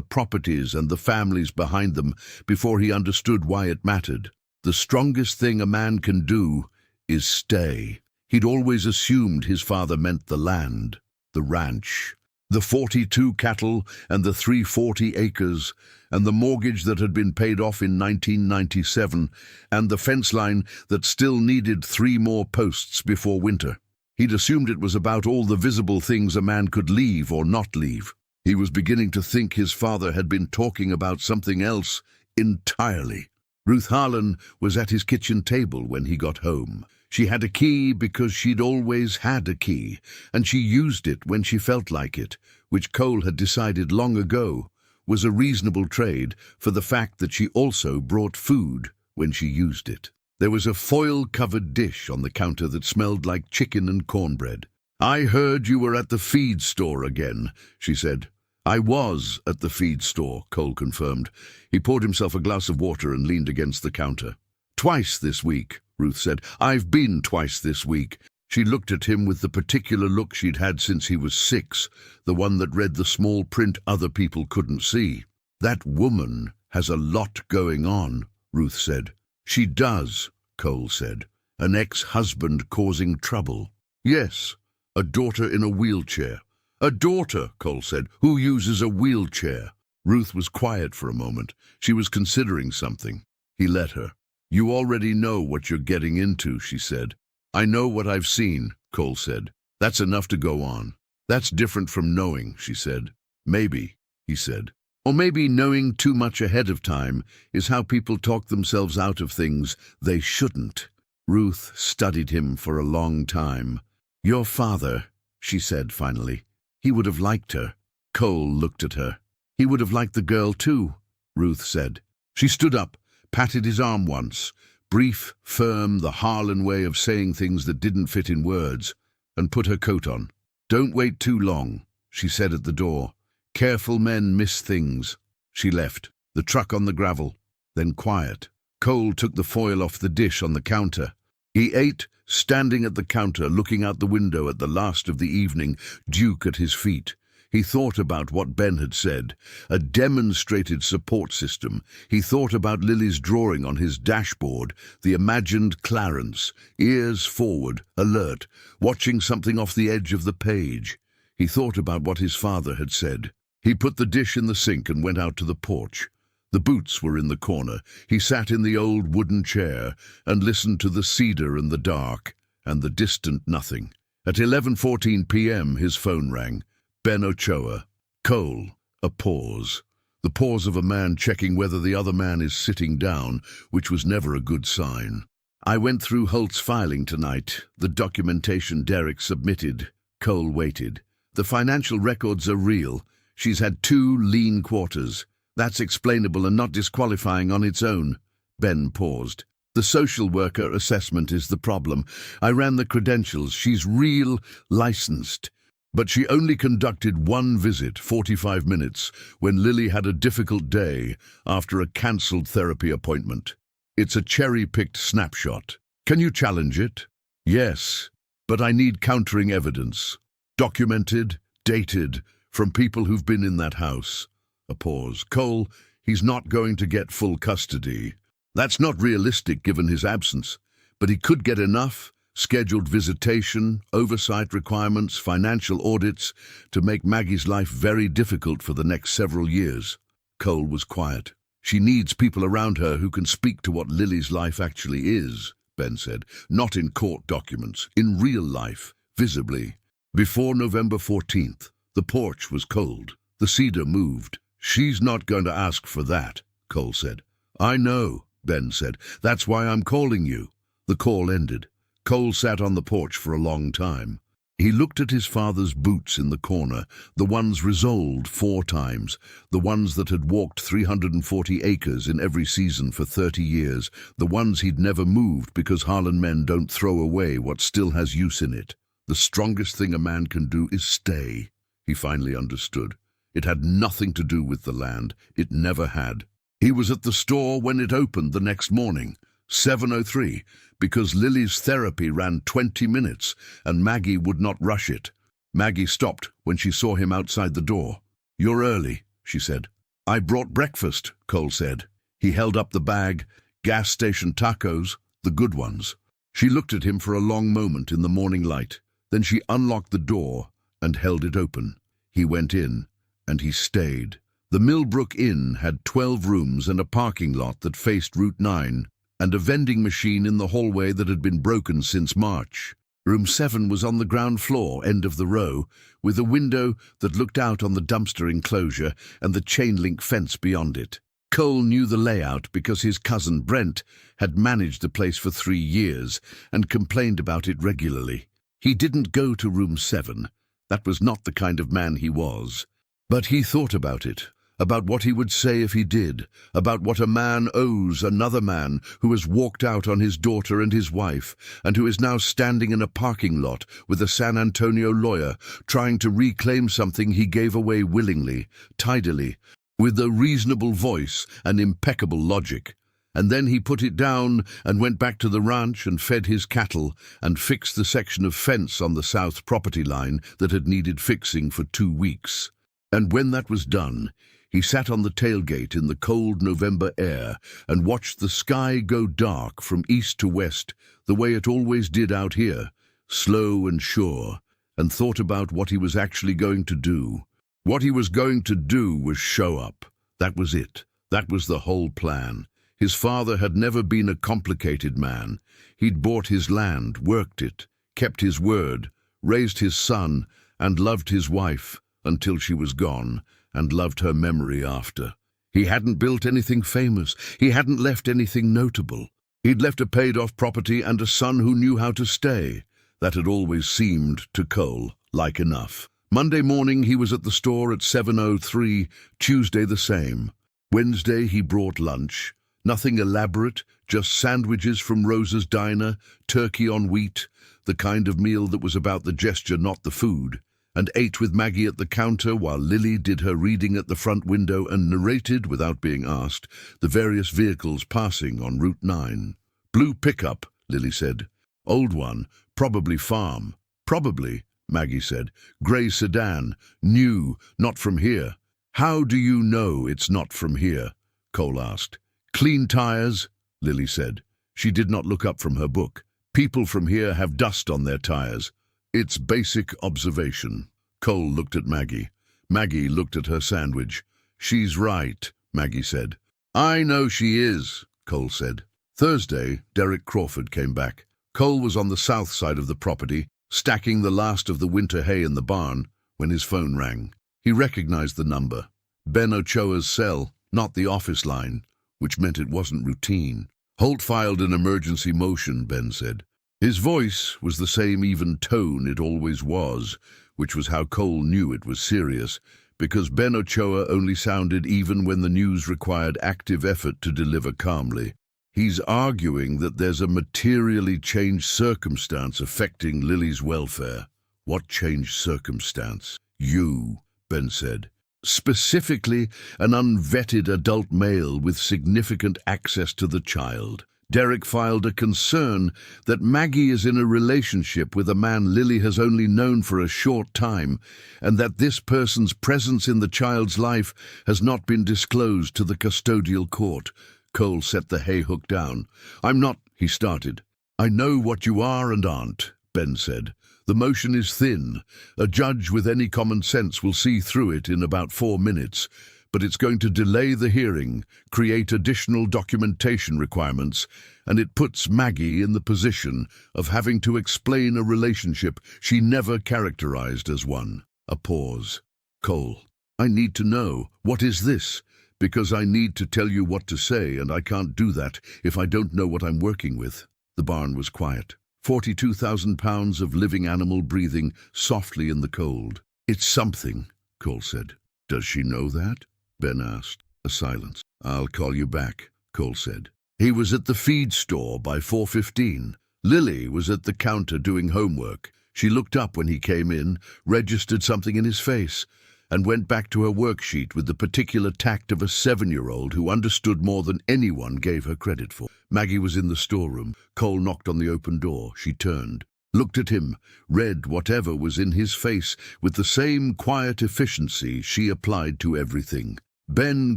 properties and the families behind them before he understood why it mattered. The strongest thing a man can do is stay. He'd always assumed his father meant the land, the ranch, the 42 cattle and the 340 acres, and the mortgage that had been paid off in 1997, and the fence line that still needed 3 more posts before winter. He'd assumed it was about all the visible things a man could leave or not leave. He was beginning to think his father had been talking about something else entirely. Ruth Harlan was at his kitchen table when he got home. She had a key because she'd always had a key, and she used it when she felt like it, which Cole had decided long ago was a reasonable trade for the fact that she also brought food when she used it. There was a foil-covered dish on the counter that smelled like chicken and cornbread. "I heard you were at the feed store again," she said. "I was at the feed store," Cole confirmed. He poured himself a glass of water and leaned against the counter. "Twice this week," Ruth said. "I've been twice this week." She looked at him with the particular look she'd had since he was 6, the one that read the small print other people couldn't see. "That woman has a lot going on," Ruth said. "She does," Cole said. "An ex-husband causing trouble." "Yes, a daughter in a wheelchair." "A daughter," Cole said, "who uses a wheelchair." Ruth was quiet for a moment. She was considering something. He let her. "You already know what you're getting into," she said. "I know what I've seen," Cole said. "That's enough to go on." "That's different from knowing," she said. "Maybe," he said. "Or maybe knowing too much ahead of time is how people talk themselves out of things they shouldn't." Ruth studied him for a long time. "Your father," she said finally. "He would have liked her." Cole looked at her. "He would have liked the girl too," Ruth said. She stood up, patted his arm once, brief, firm, the Harlan way of saying things that didn't fit in words, and put her coat on. "Don't wait too long," she said at the door. "Careful men miss things." She left, the truck on the gravel, then quiet. Cole took the foil off the dish on the counter. He ate, standing at the counter, looking out the window at the last of the evening, Duke at his feet. He thought about what Ben had said, a demonstrated support system. He thought about Lily's drawing on his dashboard, the imagined Clarence, ears forward, alert, watching something off the edge of the page. He thought about what his father had said. He put the dish in the sink and went out to the porch. The boots were in the corner. He sat in the old wooden chair and listened to the cedar and the dark and the distant nothing. At 11:14 p.m. his phone rang. Ben Ochoa. "Cole." A pause. The pause of a man checking whether the other man is sitting down, which was never a good sign. "I went through Holt's filing tonight, the documentation Derek submitted." Cole waited. "The financial records are real. She's had 2 lean quarters. That's explainable and not disqualifying on its own." Ben paused. "The social worker assessment is the problem. I ran the credentials. She's real, licensed. But she only conducted 1 visit, 45 minutes, when Lily had a difficult day after a cancelled therapy appointment. It's a cherry-picked snapshot. Can you challenge it?" "Yes, but I need countering evidence. Documented, dated, from people who've been in that house." A pause. "Cole, he's not going to get full custody. That's not realistic given his absence. But he could get enough, scheduled visitation, oversight requirements, financial audits, to make Maggie's life very difficult for the next several years." Cole was quiet. "She needs people around her who can speak to what Lily's life actually is," Ben said. "Not in court documents, in real life, visibly." Before November 14th, the porch was cold. The cedar moved. "She's not going to ask for that," Cole said. "I know," Ben said. "That's why I'm calling you." The call ended. Cole sat on the porch for a long time. He looked at his father's boots in the corner, the ones resoled 4 times, the ones that had walked 340 acres in every season for 30 years, the ones he'd never moved because Harlan men don't throw away what still has use in it. The strongest thing a man can do is stay. He finally understood. It had nothing to do with the land. It never had. He was at the store when it opened the next morning, 7:03, because Lily's therapy ran 20 minutes and Maggie would not rush it. Maggie stopped when she saw him outside the door. "You're early," she said. "I brought breakfast," Cole said. He held up the bag. "Gas station tacos, the good ones." She looked at him for a long moment in the morning light. Then she unlocked the door and held it open. He went in, and he stayed. The Millbrook Inn had 12 rooms and a parking lot that faced Route 9, and a vending machine in the hallway that had been broken since March. Room 7 was on the ground floor, end of the row, with a window that looked out on the dumpster enclosure and the chain-link fence beyond it. Cole knew the layout because his cousin Brent had managed the place for 3 years and complained about it regularly. He didn't go to room 7. That was not the kind of man he was. But he thought about it. about what he would say if he did, about what a man owes another man who has walked out on his daughter and his wife, and who is now standing in a parking lot with a San Antonio lawyer trying to reclaim something he gave away willingly, tidily, with a reasonable voice and impeccable logic. And then he put it down and went back to the ranch and fed his cattle and fixed the section of fence on the south property line that had needed fixing for 2 weeks. And when that was done, he sat on the tailgate in the cold November air and watched the sky go dark from east to west the way it always did out here, slow and sure, and thought about what he was actually going to do. What he was going to do was show up. That was it. That was the whole plan. His father had never been a complicated man. He'd bought his land, worked it, kept his word, raised his son, and loved his wife until she was gone, and loved her memory after. He hadn't built anything famous. He hadn't left anything notable. He'd left a paid-off property and a son who knew how to stay. That had always seemed, to Cole, like enough. Monday morning he was at the store at 7:03, Tuesday the same. Wednesday he brought lunch. Nothing elaborate, just sandwiches from Rosa's Diner, turkey on wheat, the kind of meal that was about the gesture, not the food, and ate with Maggie at the counter while Lily did her reading at the front window and narrated, without being asked, the various vehicles passing on Route 9. Blue pickup, Lily said. Old one, probably farm. Probably, Maggie said. Grey sedan, new, not from here. How do you know it's not from here? Cole asked. Clean tires, Lily said. She did not look up from her book. People from here have dust on their tires. It's basic observation. Cole looked at Maggie. Maggie looked at her sandwich. She's right, Maggie said. I know she is, Cole said. Thursday, Derek Crawford came back. Cole was on the south side of the property, stacking the last of the winter hay in the barn, when his phone rang. He recognized the number. Ben Ochoa's cell, not the office line, which meant it wasn't routine. Holt filed an emergency motion, Ben said. His voice was the same even tone it always was, which was how Cole knew it was serious, because Ben Ochoa only sounded even when the news required active effort to deliver calmly. He's arguing that there's a materially changed circumstance affecting Lily's welfare. What changed circumstance? You, Ben said. Specifically, an unvetted adult male with significant access to the child. Derek filed a concern that Maggie is in a relationship with a man Lily has only known for a short time, and that this person's presence in the child's life has not been disclosed to the custodial court. Cole set the hay hook down. I'm not, he started. I know what you are and aren't, Ben said. The motion is thin. A judge with any common sense will see through it in about 4 minutes, but it's going to delay the hearing, create additional documentation requirements, and it puts Maggie in the position of having to explain a relationship she never characterized as one. A pause. Cole, I need to know, what is this? Because I need to tell you what to say, and I can't do that if I don't know what I'm working with. The barn was quiet. 42,000 pounds of living animal breathing softly in the cold. It's something, Cole said. Does she know that? Ben asked. A silence. I'll call you back, Cole said. He was at the feed store by 4:15. Lily was at the counter doing homework. She looked up when he came in, registered something in his face, and went back to her worksheet with the particular tact of a 7-year-old who understood more than anyone gave her credit for. Maggie was in the storeroom. Cole knocked on the open door. She turned, looked at him, read whatever was in his face with the same quiet efficiency she applied to everything. Ben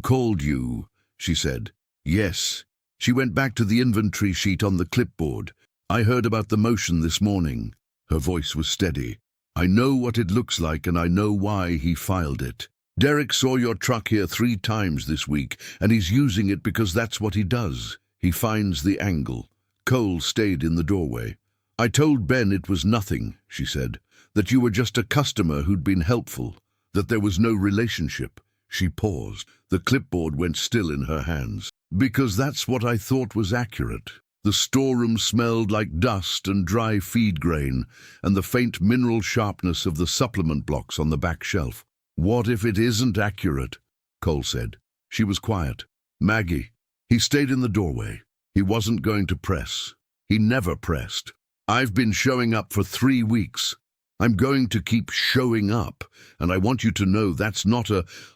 called you, she said. Yes. She went back to the inventory sheet on the clipboard. I heard about the motion this morning. Her voice was steady. I know what it looks like and I know why he filed it. Derek saw your truck here 3 times this week, and he's using it because that's what he does. He finds the angle. Cole stayed in the doorway. I told Ben it was nothing, she said, that you were just a customer who'd been helpful, that there was no relationship. She paused. The clipboard went still in her hands. Because that's what I thought was accurate. The storeroom smelled like dust and dry feed grain, and the faint mineral sharpness of the supplement blocks on the back shelf. What if it isn't accurate? Cole said. She was quiet. Maggie. He stayed in the doorway. He wasn't going to press. He never pressed. I've been showing up for 3 weeks. I'm going to keep showing up, and I want you to know that's not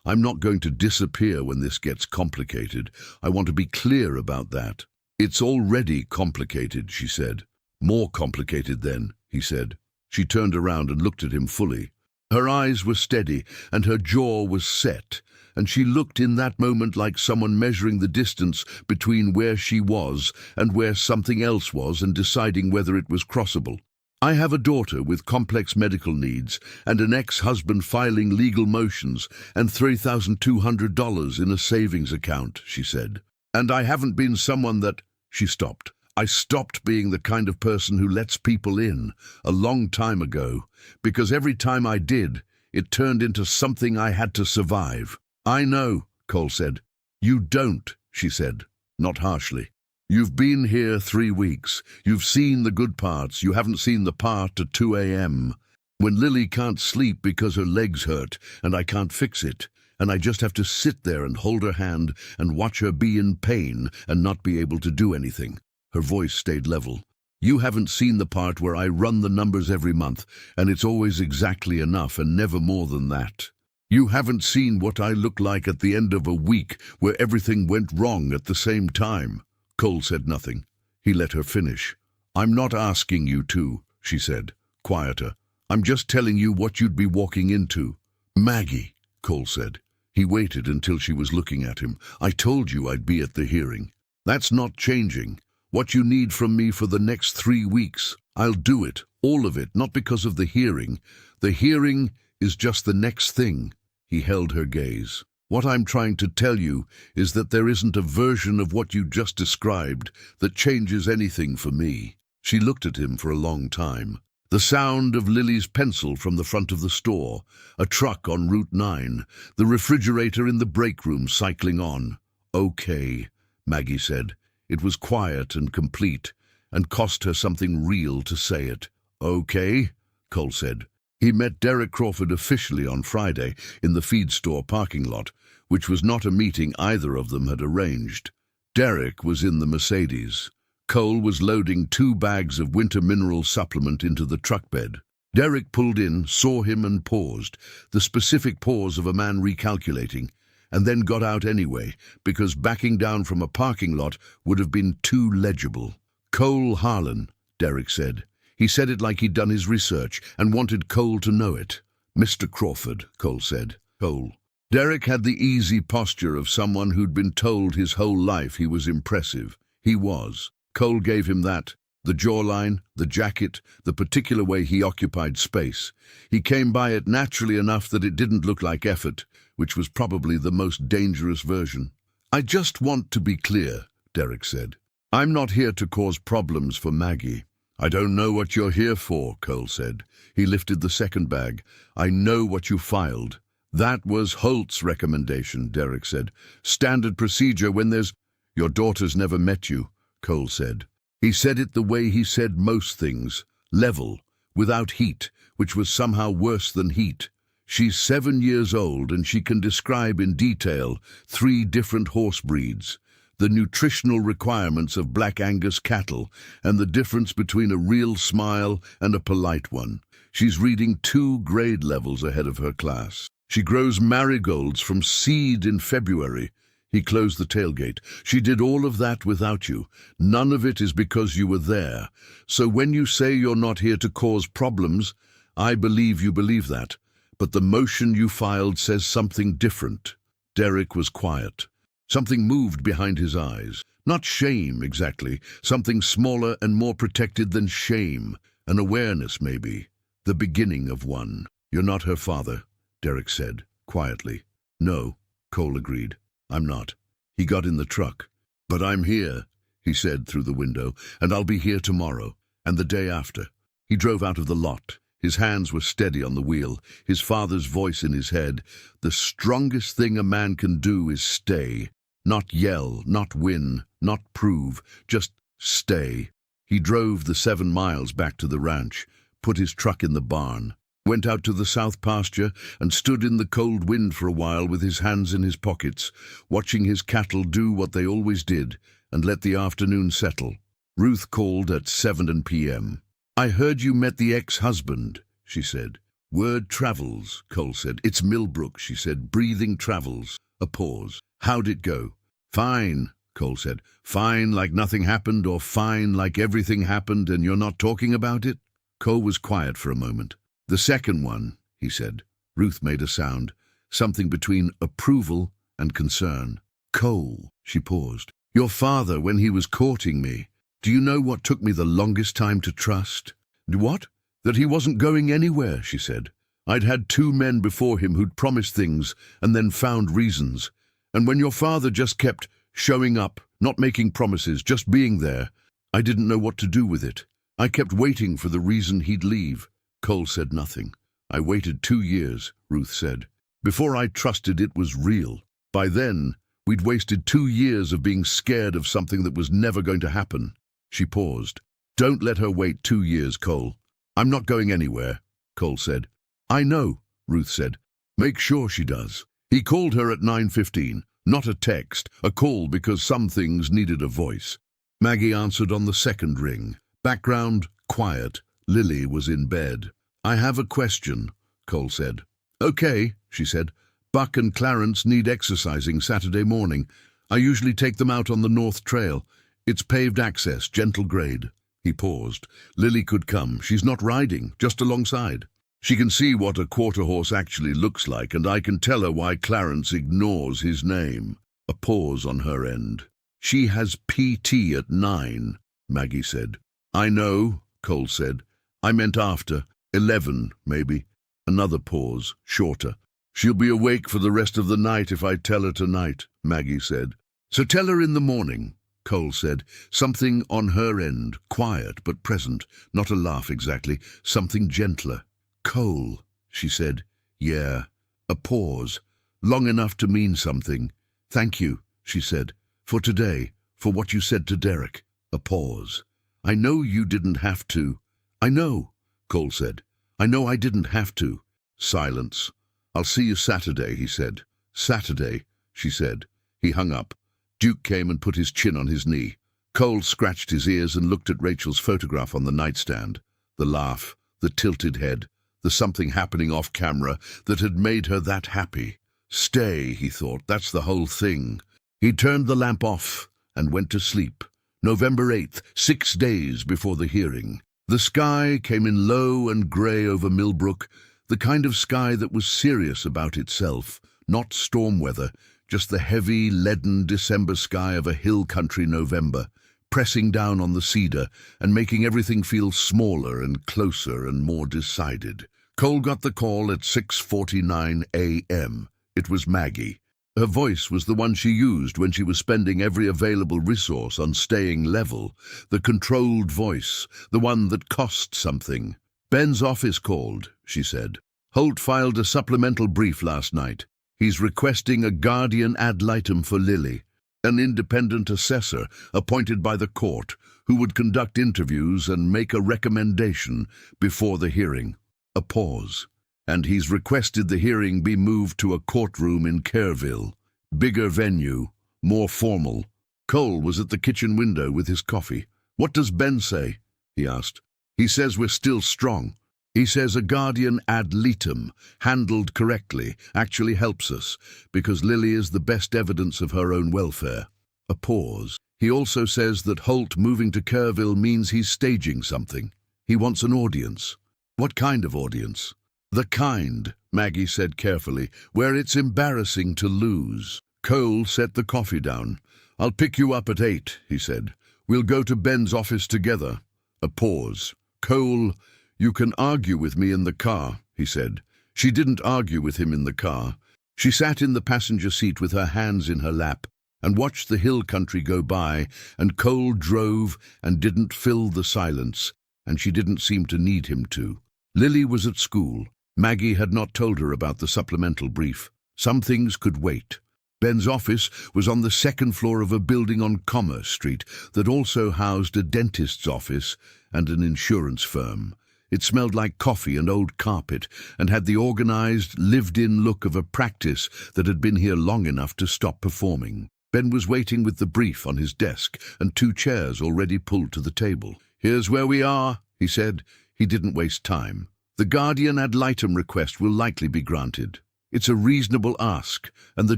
I'm not going to disappear when this gets complicated. I want to be clear about that. It's already complicated, she said. More complicated then, he said. She turned around and looked at him fully. Her eyes were steady, and her jaw was set, and she looked in that moment like someone measuring the distance between where she was and where something else was and deciding whether it was crossable. I have a daughter with complex medical needs and an ex-husband filing legal motions and $3,200 in a savings account, she said. And I haven't been someone that... She stopped. I stopped being the kind of person who lets people in a long time ago, because every time I did, it turned into something I had to survive. I know, Cole said. You don't, she said, not harshly. You've been here 3 weeks. You've seen the good parts. You haven't seen the part at 2 a.m. when Lily can't sleep because her legs hurt and I can't fix it. And I just have to sit there and hold her hand and watch her be in pain and not be able to do anything. Her voice stayed level. You haven't seen the part where I run the numbers every month and it's always exactly enough and never more than that. You haven't seen what I look like at the end of a week where everything went wrong at the same time. Cole said nothing. He let her finish. I'm not asking you to, she said, quieter. I'm just telling you what you'd be walking into. Maggie, Cole said. He waited until she was looking at him. I told you I'd be at the hearing. That's not changing. What you need from me for the next 3 weeks, I'll do it, all of it, not because of the hearing. The hearing is just the next thing. He held her gaze. What I'm trying to tell you is that there isn't a version of what you just described that changes anything for me. She looked at him for a long time. The sound of Lily's pencil from the front of the store, a truck on Route 9, the refrigerator in the break room cycling on. Okay, Maggie said. It was quiet and complete, and cost her something real to say it. Okay, Cole said. He met Derek Crawford officially on Friday in the feed store parking lot, which was not a meeting either of them had arranged. Derek was in the Mercedes. Cole was loading 2 bags of winter mineral supplement into the truck bed. Derek pulled in, saw him and paused, the specific pause of a man recalculating, and then got out anyway, because backing down from a parking lot would have been too legible. Cole Harlan, Derek said. He said it like he'd done his research and wanted Cole to know it. Mr. Crawford, Cole said. Cole. Derek had the easy posture of someone who'd been told his whole life he was impressive. He was. Cole gave him that. The jawline, the jacket, the particular way he occupied space. He came by it naturally enough that it didn't look like effort, which was probably the most dangerous version. I just want to be clear, Derek said. I'm not here to cause problems for Maggie. I don't know what you're here for, Cole said. He lifted the second bag. I know what you filed. That was Holt's recommendation, Derek said. Standard procedure when there's... Your daughter's never met you, Cole said. He said it the way he said most things. Level, without heat, which was somehow worse than heat. She's 7 years old and she can describe in detail 3 different horse breeds, the nutritional requirements of Black Angus cattle, and the difference between a real smile and a polite one. She's reading 2 grade levels ahead of her class. She grows marigolds from seed in February. He closed the tailgate. She did all of that without you. None of it is because you were there. So when you say you're not here to cause problems, I believe you believe that. But the motion you filed says something different. Derek was quiet. Something moved behind his eyes. Not shame, exactly. Something smaller and more protected than shame. An awareness, maybe. The beginning of one. You're not her father, Derek said, quietly. No, Cole agreed. I'm not. He got in the truck. But I'm here, he said through the window, and I'll be here tomorrow, and the day after. He drove out of the lot. His hands were steady on the wheel, his father's voice in his head. The strongest thing a man can do is stay. Not yell, not win, not prove, just stay. He drove the 7 miles back to the ranch, put his truck in the barn. went out to the south pasture and stood in the cold wind for a while with his hands in his pockets, watching his cattle do what they always did and let the afternoon settle. Ruth called at 7 p.m. "I heard you met the ex-husband," she said. "Word travels," Cole said. "It's Millbrook," she said. "Breathing travels." A pause. "How'd it go?" "Fine," Cole said. "Fine like nothing happened, or fine like everything happened and you're not talking about it?" Cole was quiet for a moment. "The second one," he said. Ruth made a sound, something between approval and concern. "Cole," she paused. "Your father, when he was courting me, do you know what took me the longest time to trust?" "What?" "That he wasn't going anywhere," she said. "I'd had 2 men before him who'd promised things and then found reasons. And when your father just kept showing up, not making promises, just being there, I didn't know what to do with it. I kept waiting for the reason he'd leave." Cole said nothing. "I waited 2 years," Ruth said, "before I trusted it was real. By then, we'd wasted 2 years of being scared of something that was never going to happen." She paused. "Don't let her wait 2 years, Cole." "I'm not going anywhere," Cole said. "I know," Ruth said. "Make sure she does." He called her at 9:15, not a text, a call because some things needed a voice. Maggie answered on the second ring. Background, quiet. Lily was in bed. "I have a question," Cole said. "Okay," she said. "Buck and Clarence need exercising Saturday morning. I usually take them out on the North Trail. It's paved access, gentle grade." He paused. "Lily could come. She's not riding, just alongside. She can see what a quarter horse actually looks like, and I can tell her why Clarence ignores his name." A pause on her end. "She has PT at 9, Maggie said. "I know," Cole said. "I meant after. 11, maybe." Another pause, shorter. "She'll be awake for the rest of the night if I tell her tonight," Maggie said. "So tell her in the morning," Cole said. Something on her end, quiet but present, not a laugh exactly, something gentler. "Cole," she said. "Yeah." A pause, long enough to mean something. "Thank you," she said, "for today, for what you said to Derek." A pause. "I know you didn't have to." "I know," Cole said. "I know I didn't have to." Silence. "I'll see you Saturday," he said. "Saturday," she said. He hung up. Duke came and put his chin on his knee. Cole scratched his ears and looked at Rachel's photograph on the nightstand. The laugh, the tilted head, the something happening off camera that had made her that happy. Stay, he thought, that's the whole thing. He turned the lamp off and went to sleep. November 8th, 6 days before the hearing. The sky came in low and grey over Millbrook, the kind of sky that was serious about itself, not storm weather, just the heavy, leaden December sky of a hill country November, pressing down on the cedar and making everything feel smaller and closer and more decided. Cole got the call at 6:49 a.m. It was Maggie. Her voice was the one she used when she was spending every available resource on staying level, the controlled voice, the one that cost something. "Ben's office called," she said. "Holt filed a supplemental brief last night. He's requesting a guardian ad litem for Lily, an independent assessor appointed by the court who would conduct interviews and make a recommendation before the hearing." A pause. "And he's requested the hearing be moved to a courtroom in Kerrville. Bigger venue, more formal." Cole was at the kitchen window with his coffee. "What does Ben say?" he asked. "He says we're still strong. He says a guardian ad litem, handled correctly, actually helps us, because Lily is the best evidence of her own welfare." A pause. "He also says that Holt moving to Kerrville means he's staging something. He wants an audience." "What kind of audience?" "The kind," Maggie said carefully, "where it's embarrassing to lose." Cole set the coffee down. "I'll pick you up at 8, he said. "We'll go to Ben's office together." A pause. "Cole, you can argue with me in the car," he said. She didn't argue with him in the car. She sat in the passenger seat with her hands in her lap and watched the hill country go by, and Cole drove and didn't fill the silence, and she didn't seem to need him to. Lily was at school. Maggie had not told her about the supplemental brief. Some things could wait. Ben's office was on the second floor of a building on Commerce Street that also housed a dentist's office and an insurance firm. It smelled like coffee and old carpet, and had the organized, lived-in look of a practice that had been here long enough to stop performing. Ben was waiting with the brief on his desk and 2 chairs already pulled to the table. "Here's where we are," he said. He didn't waste time. "The Guardian ad litem request will likely be granted. It's a reasonable ask, and the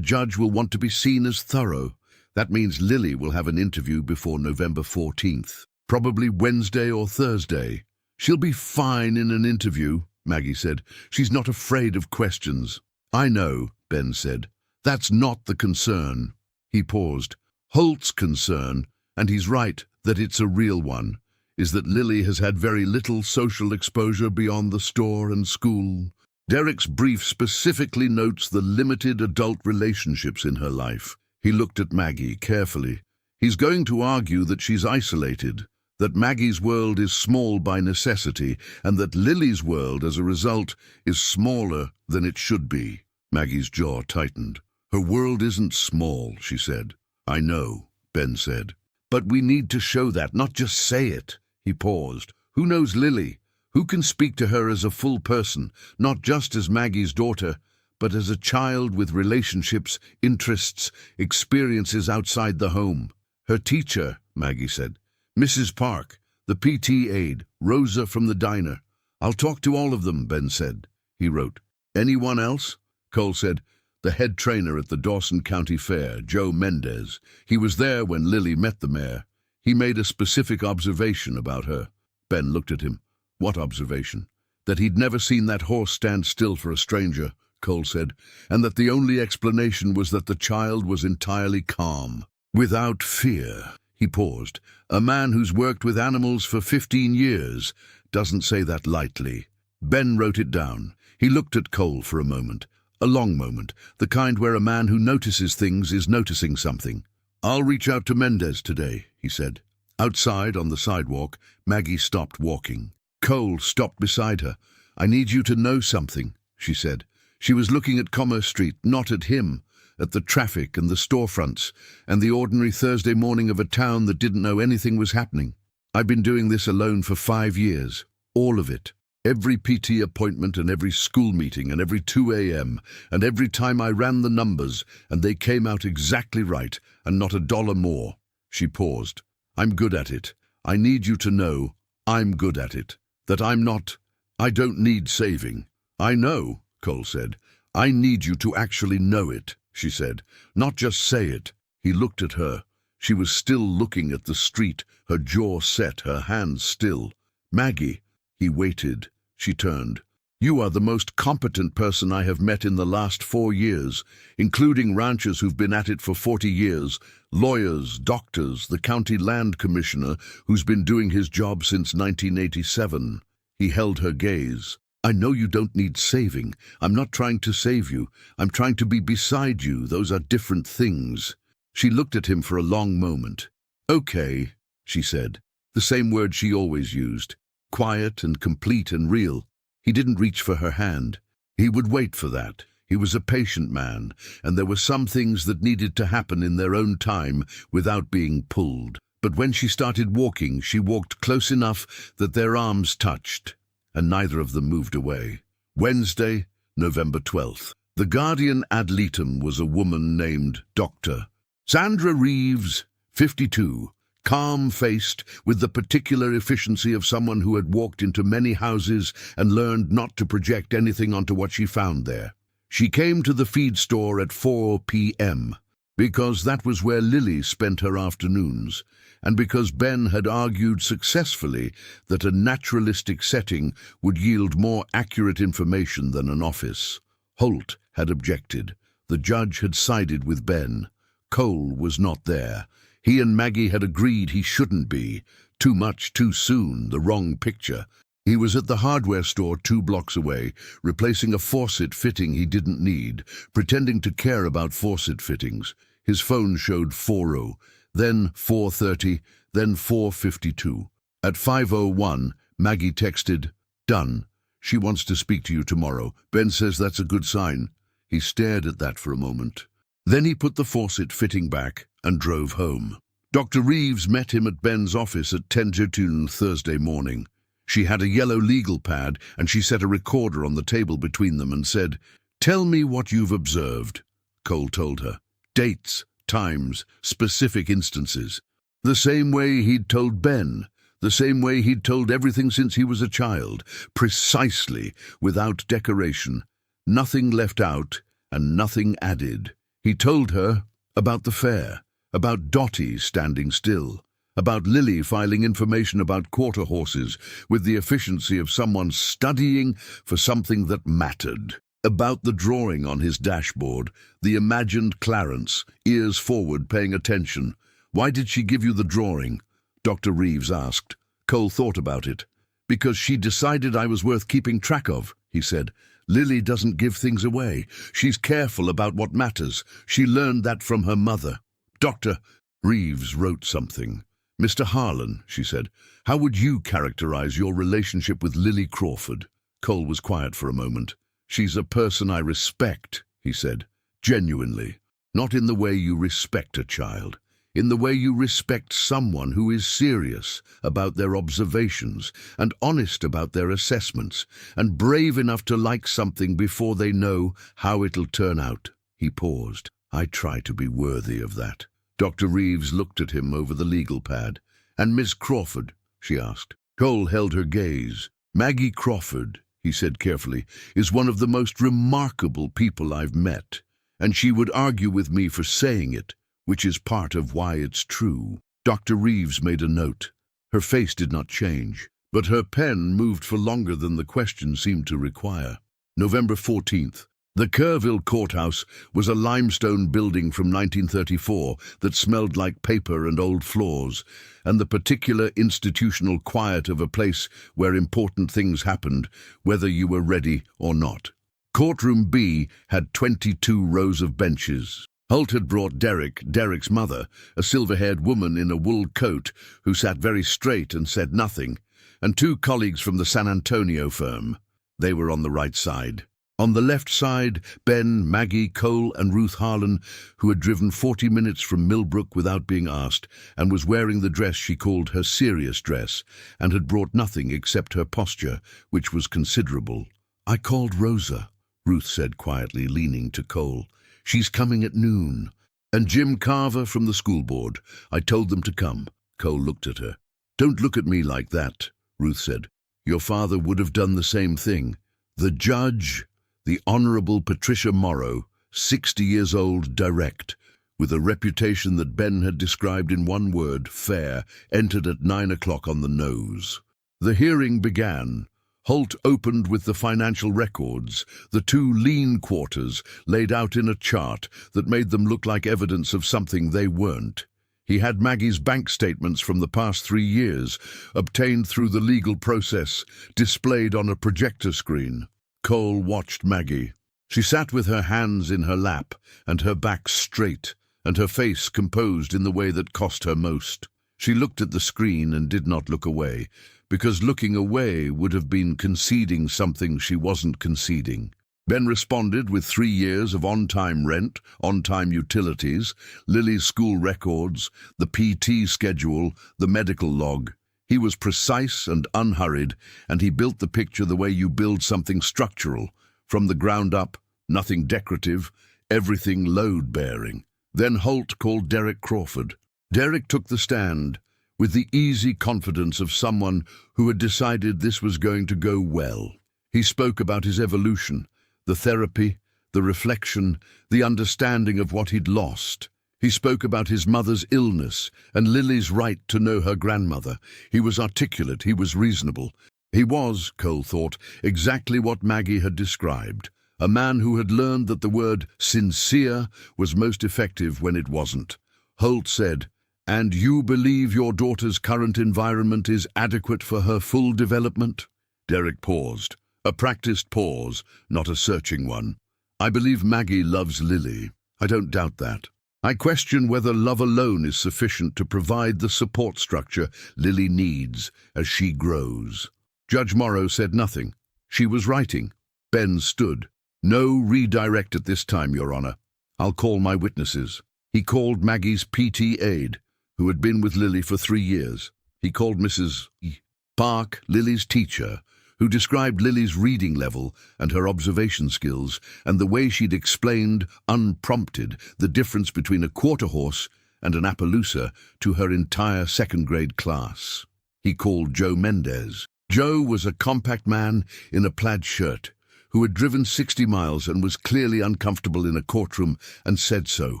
judge will want to be seen as thorough. That means Lily will have an interview before November 14th, probably Wednesday or Thursday." "She'll be fine in an interview," Maggie said. "She's not afraid of questions." "I know," Ben said. "That's not the concern." He paused. "Holt's concern, and he's right that it's a real one, is that Lily has had very little social exposure beyond the store and school. Derek's brief specifically notes the limited adult relationships in her life." He looked at Maggie carefully. "He's going to argue that she's isolated, that Maggie's world is small by necessity, and that Lily's world, as a result, is smaller than it should be." Maggie's jaw tightened. "Her world isn't small," she said. "I know," Ben said. "But we need to show that, not just say it." He paused. "Who knows Lily? Who can speak to her as a full person, not just as Maggie's daughter, but as a child with relationships, interests, experiences outside the home?" "Her teacher," Maggie said. "Mrs. Park, the PT aide, Rosa from the diner." "I'll talk to all of them," Ben said. He wrote. "Anyone else?" Cole said. "The head trainer at the Dawson County Fair, Joe Mendez. He was there when Lily met the mayor. He made a specific observation about her." Ben looked at him. "What observation?" "That he'd never seen that horse stand still for a stranger," Cole said, "and that the only explanation was that the child was entirely calm, without fear." He paused. "A man who's worked with animals for 15 years doesn't say that lightly." Ben wrote it down. He looked at Cole for a moment. A long moment, the kind where a man who notices things is noticing something. "I'll reach out to Mendez today," he said. Outside on the sidewalk, Maggie stopped walking. Cole stopped beside her. "I need you to know something," she said. She was looking at Commerce Street, not at him, at the traffic and the storefronts, and the ordinary Thursday morning of a town that didn't know anything was happening. "I've been doing this alone for 5 years. All of it. Every PT appointment and every school meeting and every 2 a.m. and every time I ran the numbers, and they came out exactly right, and not $1 more." She paused. "I'm good at it. I need you to know I'm good at it. That I don't need saving." "I know," Cole said. "I need you to actually know it," she said. "Not just say it." He looked at her. She was still looking at the street, her jaw set, her hands still. "Maggie." He waited. She turned. "You are the most competent person I have met in the last 4 years, including ranchers who've been at it for 40 years, lawyers, doctors, the county land commissioner who's been doing his job since 1987. He held her gaze. "I know you don't need saving. I'm not trying to save you. I'm trying to be beside you. Those are different things." She looked at him for a long moment. "Okay," she said, the same word she always used. Quiet and complete and real. He didn't reach for her hand. He would wait for that. He was a patient man, and there were some things that needed to happen in their own time without being pulled. But when she started walking, she walked close enough that their arms touched, and neither of them moved away. Wednesday, November 12th. The guardian ad litem was a woman named Dr. Sandra Reeves, 52. Calm-faced, with the particular efficiency of someone who had walked into many houses and learned not to project anything onto what she found there. She came to the feed store at 4 p.m., because that was where Lily spent her afternoons, and because Ben had argued successfully that a naturalistic setting would yield more accurate information than an office. Holt had objected. The judge had sided with Ben. Cole was not there. He and Maggie had agreed he shouldn't be. Too much, too soon, the wrong picture. He was at the hardware store 2 blocks away, replacing a faucet fitting he didn't need, pretending to care about faucet fittings. His phone showed 4:00, then 4:30, then 4:52. At 5:01, Maggie texted, "Done. She wants to speak to you tomorrow. Ben says that's a good sign." He stared at that for a moment. Then he put the faucet fitting back and drove home. Dr. Reeves met him at Ben's office at 10:02 Thursday morning. She had a yellow legal pad, and she set a recorder on the table between them and said, "Tell me what you've observed." Cole told her. Dates, times, specific instances. The same way he'd told Ben. The same way he'd told everything since he was a child. Precisely, without decoration. Nothing left out and nothing added. He told her about the fair, about Dottie standing still, about Lily filing information about quarter horses with the efficiency of someone studying for something that mattered, about the drawing on his dashboard, the imagined Clarence, ears forward paying attention. "Why did she give you the drawing?" Dr. Reeves asked. Cole thought about it. "Because she decided I was worth keeping track of," he said. "Lily doesn't give things away. She's careful about what matters. She learned that from her mother." Dr. Reeves wrote something. "Mr. Harlan," she said, "how would you characterize your relationship with Lily Crawford?" Cole was quiet for a moment. "She's a person I respect," he said, "genuinely. Not in the way you respect a child. In the way you respect someone who is serious about their observations and honest about their assessments and brave enough to like something before they know how it'll turn out." He paused. "I try to be worthy of that." Dr. Reeves looked at him over the legal pad. "And Miss Crawford?" she asked. Cole held her gaze. "Maggie Crawford," he said carefully, "is one of the most remarkable people I've met, and she would argue with me for saying it, which is part of why it's true." Dr. Reeves made a note. Her face did not change, but her pen moved for longer than the question seemed to require. November 14th. The Kerrville Courthouse was a limestone building from 1934 that smelled like paper and old floors, and the particular institutional quiet of a place where important things happened, whether you were ready or not. Courtroom B had 22 rows of benches. Holt had brought Derek's mother, a silver-haired woman in a wool coat who sat very straight and said nothing, and 2 colleagues from the San Antonio firm. They were on the right side. On the left side, Ben, Maggie, Cole, and Ruth Harlan, who had driven 40 minutes from Millbrook without being asked, and was wearing the dress she called her serious dress, and had brought nothing except her posture, which was considerable. "I called Rosa," Ruth said quietly, leaning to Cole. "She's coming at noon. And Jim Carver from the school board. I told them to come." Cole looked at her. "Don't look at me like that," Ruth said. "Your father would have done the same thing. The judge, the Honorable Patricia Morrow, 60 years old, direct, with a reputation that Ben had described in one word, fair, entered at 9 o'clock on the nose." The hearing began. Holt opened with the financial records, the 2 lean quarters laid out in a chart that made them look like evidence of something they weren't. He had Maggie's bank statements from the past 3 years, obtained through the legal process, displayed on a projector screen. Cole watched Maggie. She sat with her hands in her lap and her back straight, and her face composed in the way that cost her most. She looked at the screen and did not look away, because looking away would have been conceding something she wasn't conceding. Ben responded with 3 years of on-time rent, on-time utilities, Lily's school records, the PT schedule, the medical log. He was precise and unhurried, and he built the picture the way you build something structural, from the ground up, nothing decorative, everything load-bearing. Then Holt called Derek Crawford. Derek took the stand, with the easy confidence of someone who had decided this was going to go well. He spoke about his evolution, the therapy, the reflection, the understanding of what he'd lost. He spoke about his mother's illness and Lily's right to know her grandmother. He was articulate, he was reasonable. He was, Cole thought, exactly what Maggie had described. A man who had learned that the word sincere was most effective when it wasn't. Holt said, "And you believe your daughter's current environment is adequate for her full development?" Derek paused. A practiced pause, not a searching one. "I believe Maggie loves Lily. I don't doubt that. I question whether love alone is sufficient to provide the support structure Lily needs as she grows." Judge Morrow said nothing. She was writing. Ben stood. "No redirect at this time, Your Honor. I'll call my witnesses." He called Maggie's PT aide, who had been with Lily for 3 years. He called Mrs. E. Park, Lily's teacher, who described Lily's reading level and her observation skills and the way she'd explained, unprompted, the difference between a quarter horse and an Appaloosa to her entire second-grade class. He called Joe Mendez. Joe was a compact man in a plaid shirt who had driven 60 miles and was clearly uncomfortable in a courtroom and said so,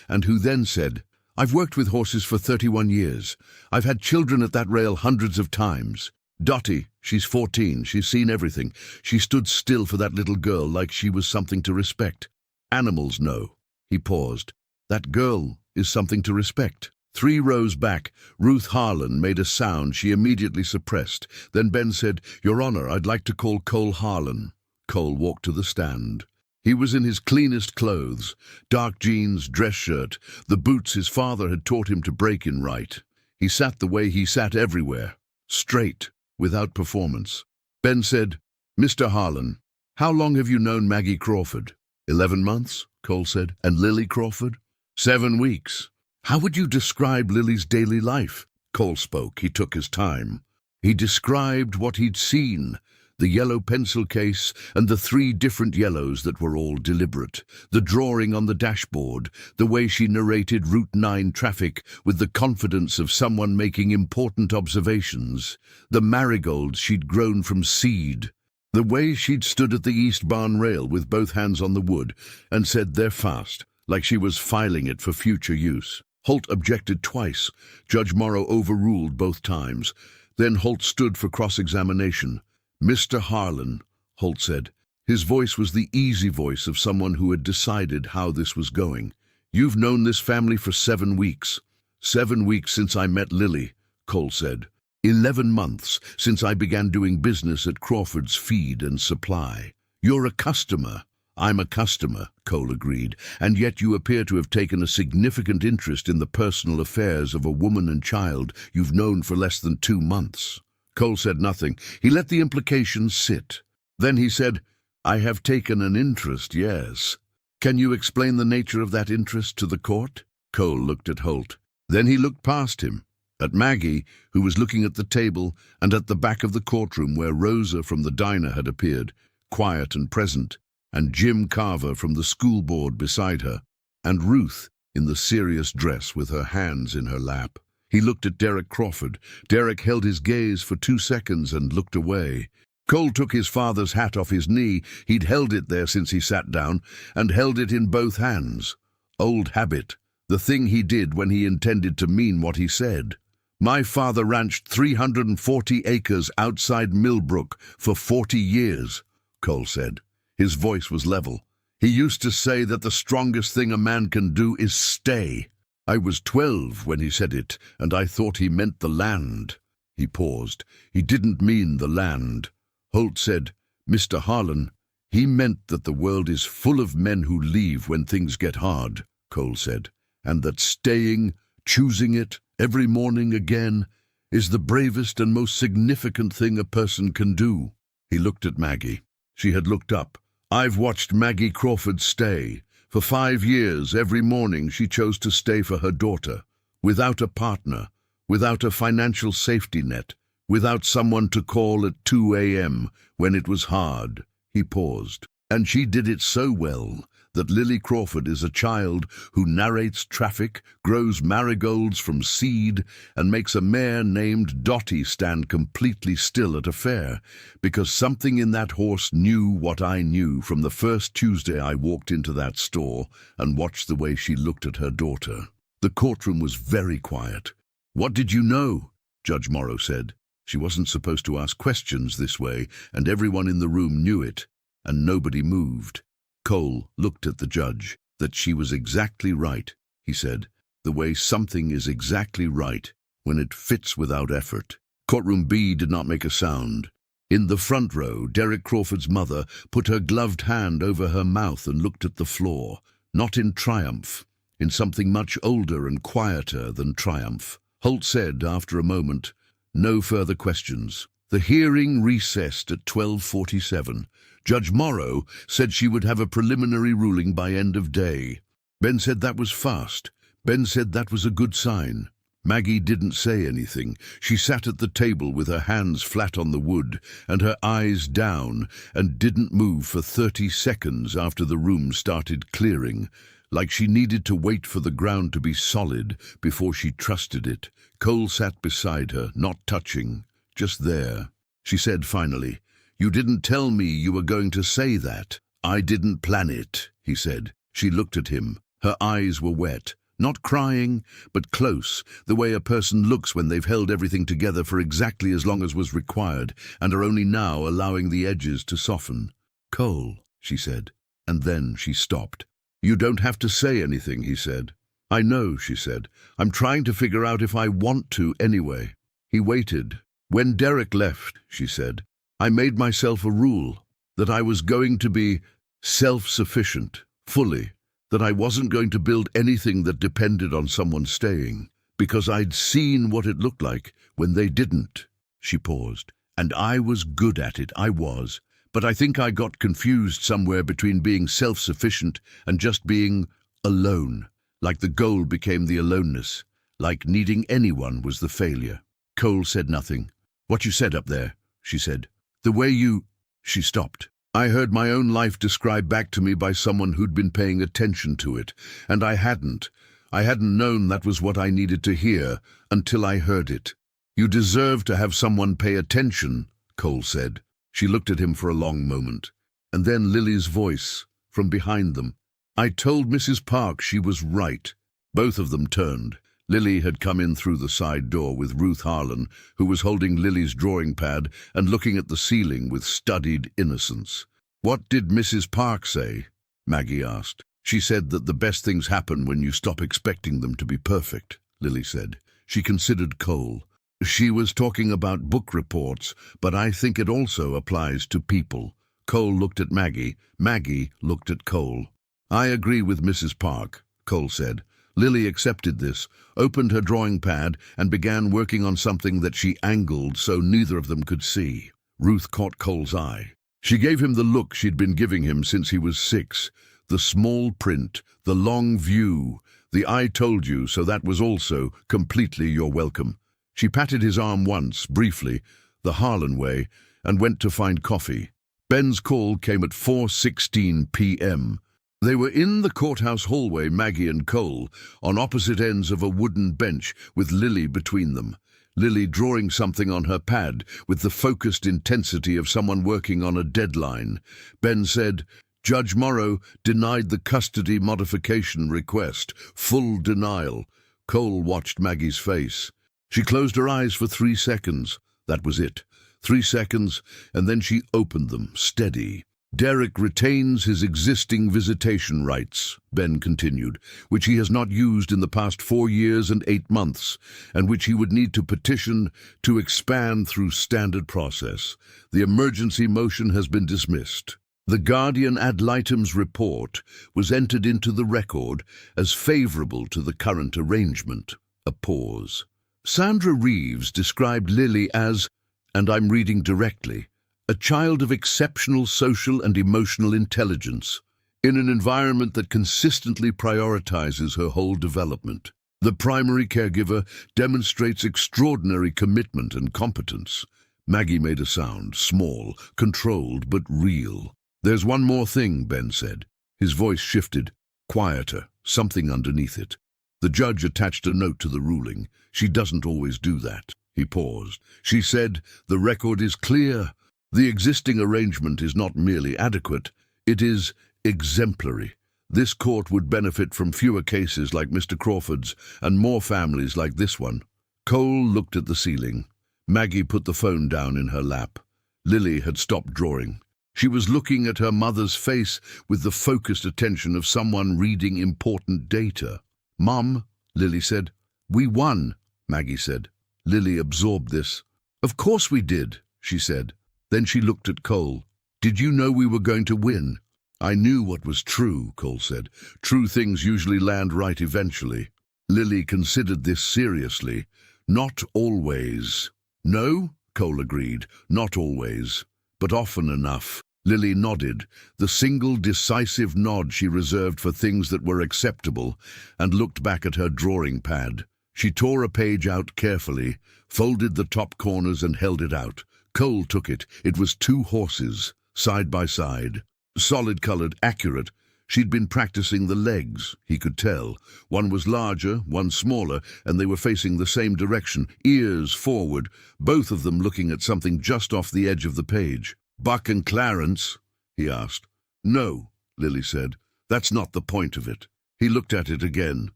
and who then said, "I've worked with horses for 31 years. I've had children at that rail hundreds of times. Dottie, she's 14, she's seen everything. She stood still for that little girl like she was something to respect. Animals know." He paused. "That girl is something to respect." 3 rows back, Ruth Harlan made a sound she immediately suppressed. Then Ben said, "Your Honor, I'd like to call Cole Harlan." Cole walked to the stand. He was in his cleanest clothes, dark jeans, dress shirt, the boots his father had taught him to break in right. He sat the way he sat everywhere, straight, without performance. Ben said, "Mr. Harlan, how long have you known Maggie Crawford?" 11 months, Cole said. "And Lily Crawford?" 7 weeks. "How would you describe Lily's daily life?" Cole spoke. He took his time. He described what he'd seen, the yellow pencil case and the 3 different yellows that were all deliberate, the drawing on the dashboard, the way she narrated Route 9 traffic with the confidence of someone making important observations, the marigolds she'd grown from seed, the way she'd stood at the east barn rail with both hands on the wood and said, "They're fast," like she was filing it for future use. Holt objected twice. Judge Morrow overruled both times. Then Holt stood for cross-examination. "Mr. Harlan," Holt said. His voice was the easy voice of someone who had decided how this was going. "You've known this family for 7 weeks. 7 weeks since I met Lily," Cole said. 11 months since I began doing business at Crawford's Feed and Supply. "You're a customer." "I'm a customer," Cole agreed, "and yet you appear to have taken a significant interest in the personal affairs of a woman and child you've known for less than 2 months. Cole said nothing. He let the implications sit. Then he said, "I have taken an interest, yes. Can you explain the nature of that interest to the court?" Cole looked at Holt. Then he looked past him, at Maggie, who was looking at the table, and at the back of the courtroom where Rosa from the diner had appeared, quiet and present, and Jim Carver from the school board beside her, and Ruth in the serious dress with her hands in her lap. He looked at Derek Crawford. Derek held his gaze for 2 seconds and looked away. Cole took his father's hat off his knee. He'd held it there since he sat down, and held it in both hands. Old habit, the thing he did when he intended to mean what he said. "My father ranched 340 acres outside Millbrook for 40 years, Cole said. His voice was level. "He used to say that the strongest thing a man can do is stay. I was 12 when he said it, and I thought he meant the land." He paused. "He didn't mean the land." Holt said, "Mr. Harlan, he meant that the world is full of men who leave when things get hard," Cole said, "and that staying, choosing it, every morning again, is the bravest and most significant thing a person can do." He looked at Maggie. She had looked up. "I've watched Maggie Crawford stay. For 5 years, every morning she chose to stay for her daughter, without a partner, without a financial safety net, without someone to call at 2 a.m. when it was hard." He paused. "And she did it so well that Lily Crawford is a child who narrates traffic, grows marigolds from seed, and makes a mare named Dottie stand completely still at a fair, because something in that horse knew what I knew from the first Tuesday I walked into that store and watched the way she looked at her daughter." The courtroom was very quiet. "What did you know?" Judge Morrow said. She wasn't supposed to ask questions this way, and everyone in the room knew it, and nobody moved. Cole looked at the judge. "That she was exactly right," he said, "the way something is exactly right when it fits without effort." Courtroom B did not make a sound. In the front row, Derek Crawford's mother put her gloved hand over her mouth and looked at the floor, not in triumph, in something much older and quieter than triumph. Holt said, after a moment, "No further questions." The hearing recessed at 12:47. Judge Morrow said she would have a preliminary ruling by end of day. Ben said that was fast. Ben said that was a good sign. Maggie didn't say anything. She sat at the table with her hands flat on the wood and her eyes down and didn't move for 30 seconds after the room started clearing, like she needed to wait for the ground to be solid before she trusted it. Cole sat beside her, not touching, just there. She said finally, "You didn't tell me you were going to say that." "I didn't plan it," he said. She looked at him. Her eyes were wet. Not crying, but close, the way a person looks when they've held everything together for exactly as long as was required and are only now allowing the edges to soften. "Cole," she said, and then she stopped. "You don't have to say anything," he said. "I know," she said. "I'm trying to figure out if I want to anyway." He waited. "When Derek left," she said, "I made myself a rule that I was going to be self-sufficient, fully. That I wasn't going to build anything that depended on someone staying, because I'd seen what it looked like when they didn't." She paused. "And I was good at it, I was. But I think I got confused somewhere between being self-sufficient and just being alone. Like the goal became the aloneness. Like needing anyone was the failure." Cole said nothing. "What you said up there," she said. "The way you—" She stopped. "I heard my own life described back to me by someone who'd been paying attention to it, and I hadn't. I hadn't known that was what I needed to hear until I heard it." "You deserve to have someone pay attention," Cole said. She looked at him for a long moment, and then Lily's voice from behind them. "I told Mrs. Park she was right." Both of them turned. Lily had come in through the side door with Ruth Harlan, who was holding Lily's drawing pad and looking at the ceiling with studied innocence. "What did Mrs. Park say?" Maggie asked. "She said that the best things happen when you stop expecting them to be perfect," Lily said. She considered Cole. "She was talking about book reports, but I think it also applies to people." Cole looked at Maggie. Maggie looked at Cole. "I agree with Mrs. Park," Cole said. Lily accepted this, opened her drawing pad, and began working on something that she angled so neither of them could see. Ruth caught Cole's eye. She gave him the look she'd been giving him since he was 6. The small print, the long view, the "I told you, so that was also completely you're welcome." She patted his arm once, briefly, the Harlan way, and went to find coffee. Ben's call came at 4:16 p.m. They were in the courthouse hallway, Maggie and Cole, on opposite ends of a wooden bench with Lily between them. Lily drawing something on her pad with the focused intensity of someone working on a deadline. Ben said, "Judge Morrow denied the custody modification request. Full denial." Cole watched Maggie's face. She closed her eyes for 3 seconds. That was it. 3 seconds, and then she opened them, steady. "Derek retains his existing visitation rights," Ben continued, "which he has not used in the past 4 years and 8 months, and which he would need to petition to expand through standard process. The emergency motion has been dismissed. The Guardian ad litem's report was entered into the record as favorable to the current arrangement." A pause. "Sandra Reeves described Lily as, and I'm reading directly, a child of exceptional social and emotional intelligence, in an environment that consistently prioritizes her whole development. The primary caregiver demonstrates extraordinary commitment and competence." Maggie made a sound, small, controlled, but real. "There's one more thing," Ben said. His voice shifted, quieter, something underneath it. "The judge attached a note to the ruling. She doesn't always do that." He paused. "She said, the record is clear. The existing arrangement is not merely adequate, it is exemplary. This court would benefit from fewer cases like Mr. Crawford's and more families like this one." Cole looked at the ceiling. Maggie put the phone down in her lap. Lily had stopped drawing. She was looking at her mother's face with the focused attention of someone reading important data. "Mom," Lily said. "We won," Maggie said. Lily absorbed this. "Of course we did," she said. Then she looked at Cole. "Did you know we were going to win?" "I knew what was true," Cole said. "True things usually land right eventually." Lily considered this seriously. "Not always." "No," Cole agreed, "not always. But often enough." Lily nodded, the single decisive nod she reserved for things that were acceptable, and looked back at her drawing pad. She tore a page out carefully, folded the top corners and held it out. Cole took it. It was 2 horses, side by side. Solid-colored, accurate. She'd been practicing the legs, he could tell. One was larger, one smaller, and they were facing the same direction, ears forward, both of them looking at something just off the edge of the page. "Buck and Clarence?" he asked. "No," Lily said. "That's not the point of it." He looked at it again.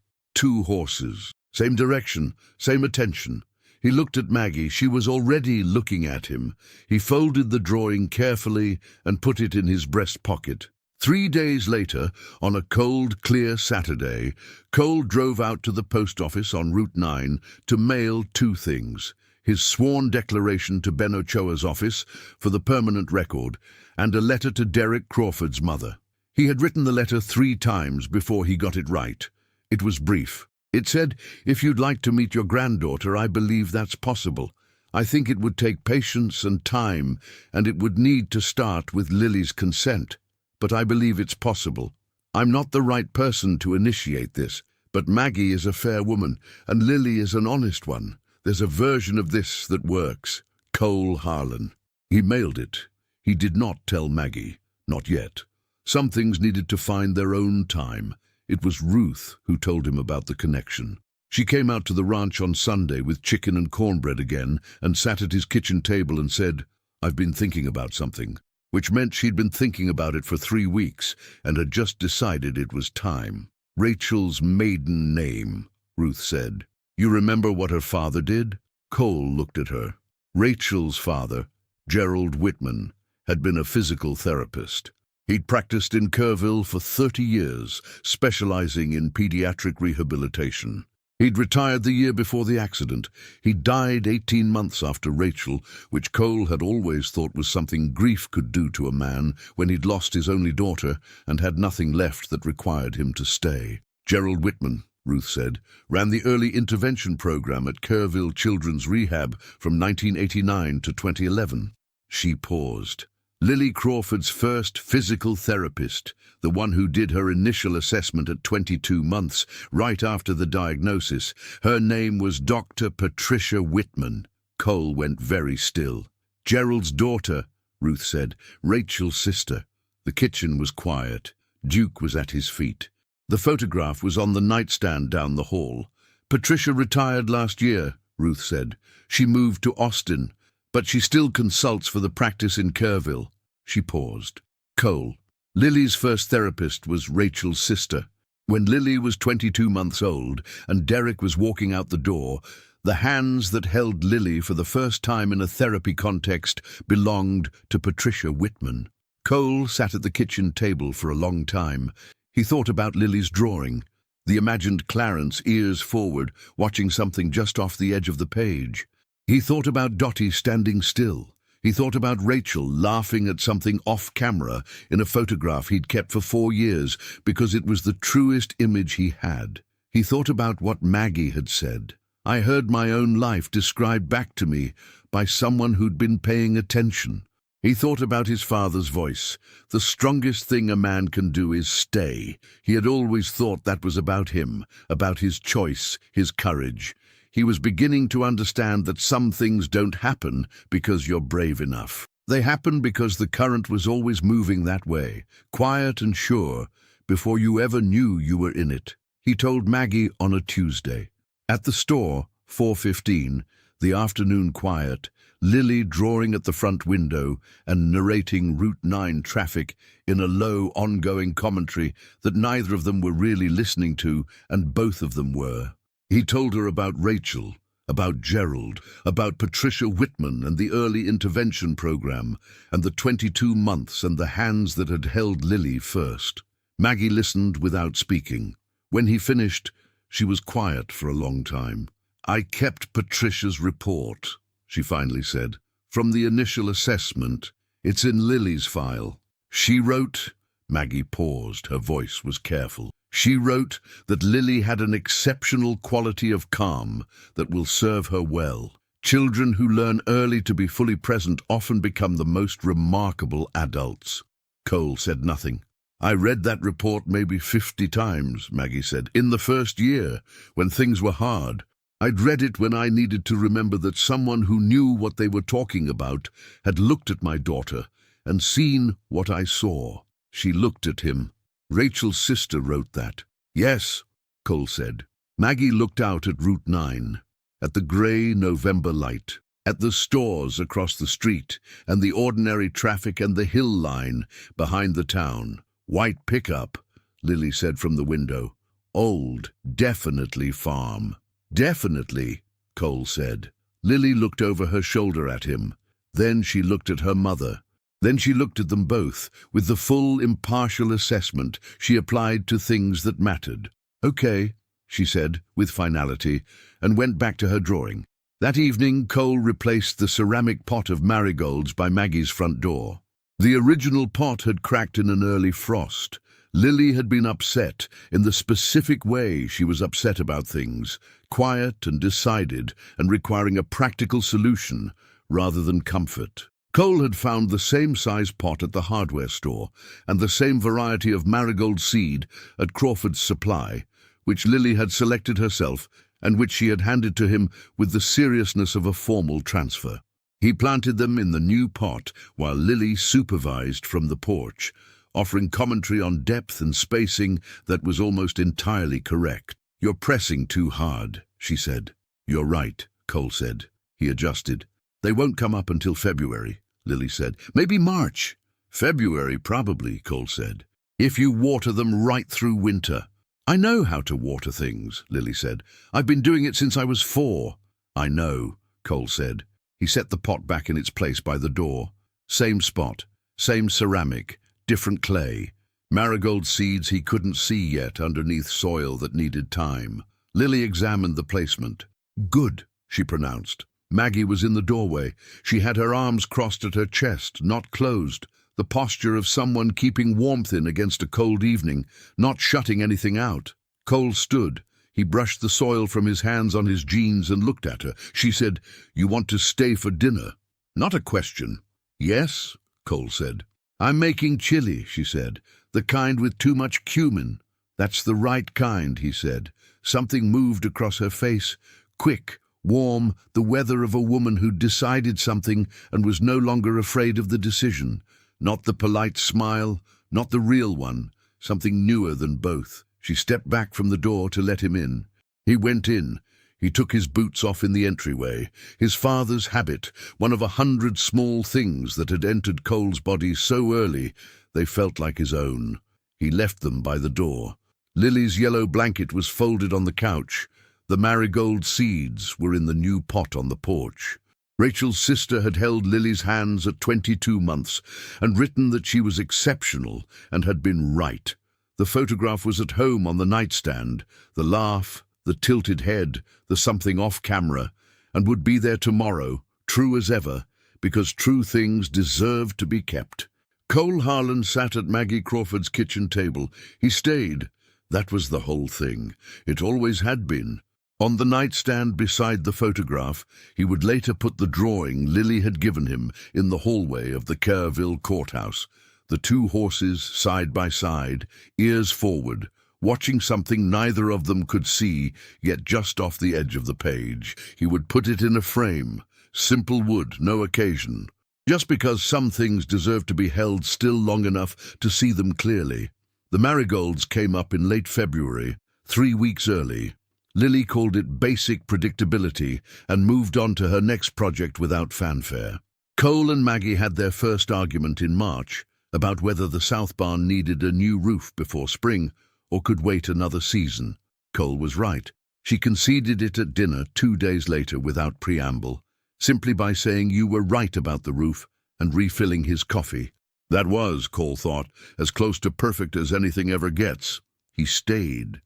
2 horses. Same direction, same attention. He looked at Maggie. She was already looking at him. He folded the drawing carefully and put it in his breast pocket. 3 days later, on a cold, clear Saturday, Cole drove out to the post office on Route 9 to mail 2 things: his sworn declaration to Ben Ochoa's office for the permanent record, and a letter to Derek Crawford's mother. He had written the letter 3 times before he got it right. It was brief. It said, "If you'd like to meet your granddaughter, I believe that's possible. I think it would take patience and time, and it would need to start with Lily's consent. But I believe it's possible. I'm not the right person to initiate this, but Maggie is a fair woman, and Lily is an honest one. There's a version of this that works. Cole Harlan." He mailed it. He did not tell Maggie. Not yet. Some things needed to find their own time. It was Ruth who told him about the connection. She came out to the ranch on Sunday with chicken and cornbread again and sat at his kitchen table and said, "I've been thinking about something," which meant she'd been thinking about it for 3 weeks and had just decided it was time. "Rachel's maiden name," Ruth said. "You remember what her father did?" Cole looked at her. Rachel's father, Gerald Whitman, had been a physical therapist. He'd practiced in Kerrville for 30 years, specializing in pediatric rehabilitation. He'd retired the year before the accident. He died 18 months after Rachel, which Cole had always thought was something grief could do to a man when he'd lost his only daughter and had nothing left that required him to stay. Gerald Whitman, Ruth said, ran the early intervention program at Kerrville Children's Rehab from 1989 to 2011. She paused. Lily Crawford's first physical therapist, the one who did her initial assessment at 22 months, right after the diagnosis, her name was Dr. Patricia Whitman. Cole went very still. "Gerald's daughter," Ruth said, "Rachel's sister." The kitchen was quiet. Duke was at his feet. The photograph was on the nightstand down the hall. "Patricia retired last year," Ruth said. "She moved to Austin, but she still consults for the practice in Kerrville." She paused. Cole. Lily's first therapist was Rachel's sister. When Lily was 22 months old and Derek was walking out the door, the hands that held Lily for the first time in a therapy context belonged to Patricia Whitman. Cole sat at the kitchen table for a long time. He thought about Lily's drawing, the imagined Clarence, ears forward, watching something just off the edge of the page. He thought about Dottie standing still. He thought about Rachel laughing at something off-camera in a photograph he'd kept for 4 years because it was the truest image he had. He thought about what Maggie had said. "I heard my own life described back to me by someone who'd been paying attention." He thought about his father's voice. "The strongest thing a man can do is stay." He had always thought that was about him, about his choice, his courage. He was beginning to understand that some things don't happen because you're brave enough. They happen because the current was always moving that way, quiet and sure, before you ever knew you were in it. He told Maggie on a Tuesday. At the store, 4:15, the afternoon quiet, Lily drawing at the front window and narrating Route 9 traffic in a low, ongoing commentary that neither of them were really listening to, and both of them were. He told her about Rachel, about Gerald, about Patricia Whitman and the early intervention program, and the 22 months and the hands that had held Lily first. Maggie listened without speaking. When he finished, she was quiet for a long time. "I kept Patricia's report," she finally said. "From the initial assessment, it's in Lily's file. She wrote..." Maggie paused. Her voice was careful. "She wrote that Lily had an exceptional quality of calm that will serve her well. Children who learn early to be fully present often become the most remarkable adults." Cole said nothing. "I read that report maybe 50 times, Maggie said, in the first year, when things were hard. I'd read it when I needed to remember that someone who knew what they were talking about had looked at my daughter and seen what I saw. She looked at him. Rachel's sister wrote that. Yes, Cole said. Maggie looked out at Route 9, at the grey November light, at the stores across the street and the ordinary traffic and the hill line behind the town. White pickup, Lily said from the window. Old, definitely farm. Definitely, Cole said. Lily looked over her shoulder at him. Then she looked at her mother. Then she looked at them both, with the full, impartial assessment she applied to things that mattered. Okay, she said, with finality, and went back to her drawing. That evening, Cole replaced the ceramic pot of marigolds by Maggie's front door. The original pot had cracked in an early frost. Lily had been upset in the specific way she was upset about things, quiet and decided and requiring a practical solution rather than comfort. Cole had found the same size pot at the hardware store and the same variety of marigold seed at Crawford's Supply, which Lily had selected herself and which she had handed to him with the seriousness of a formal transfer. He planted them in the new pot while Lily supervised from the porch, offering commentary on depth and spacing that was almost entirely correct. "You're pressing too hard," she said. "You're right," Cole said. He adjusted. "They won't come up until February," Lily said. "Maybe March." "February, probably," Cole said. "If you water them right through winter." "I know how to water things," Lily said. "I've been doing it since I was 4. "I know," Cole said. He set the pot back in its place by the door. Same spot, same ceramic, different clay. Marigold seeds he couldn't see yet underneath soil that needed time. Lily examined the placement. "Good," she pronounced. Maggie was in the doorway. She had her arms crossed at her chest, not closed, the posture of someone keeping warmth in against a cold evening, not shutting anything out. Cole stood. He brushed the soil from his hands on his jeans and looked at her. She said, "You want to stay for dinner?" Not a question. "Yes," Cole said. "I'm making chili," she said. "The kind with too much cumin." "That's the right kind," he said. Something moved across her face. Quick, warm, the weather of a woman who'd decided something and was no longer afraid of the decision. Not the polite smile, not the real one, something newer than both. She stepped back from the door to let him in. He went in. He took his boots off in the entryway. His father's habit, one of 100 small things that had entered Cole's body so early they felt like his own. He left them by the door. Lily's yellow blanket was folded on the couch. The marigold seeds were in the new pot on the porch. Rachel's sister had held Lily's hands at 22 months and written that she was exceptional and had been right. The photograph was at home on the nightstand, the laugh, the tilted head, the something off camera, and would be there tomorrow, true as ever, because true things deserved to be kept. Cole Harlan sat at Maggie Crawford's kitchen table. He stayed. That was the whole thing. It always had been. On the nightstand beside the photograph, he would later put the drawing Lily had given him in the hallway of the Kerrville courthouse. The 2 horses side by side, ears forward, watching something neither of them could see, yet just off the edge of the page. He would put it in a frame, simple wood, no occasion. Just because some things deserve to be held still long enough to see them clearly. The marigolds came up in late February, 3 weeks early. Lily called it basic predictability and moved on to her next project without fanfare. Cole and Maggie had their first argument in March about whether the South Barn needed a new roof before spring or could wait another season. Cole was right. She conceded it at dinner 2 days later without preamble, simply by saying you were right about the roof and refilling his coffee. That was, Cole thought, as close to perfect as anything ever gets. He stayed.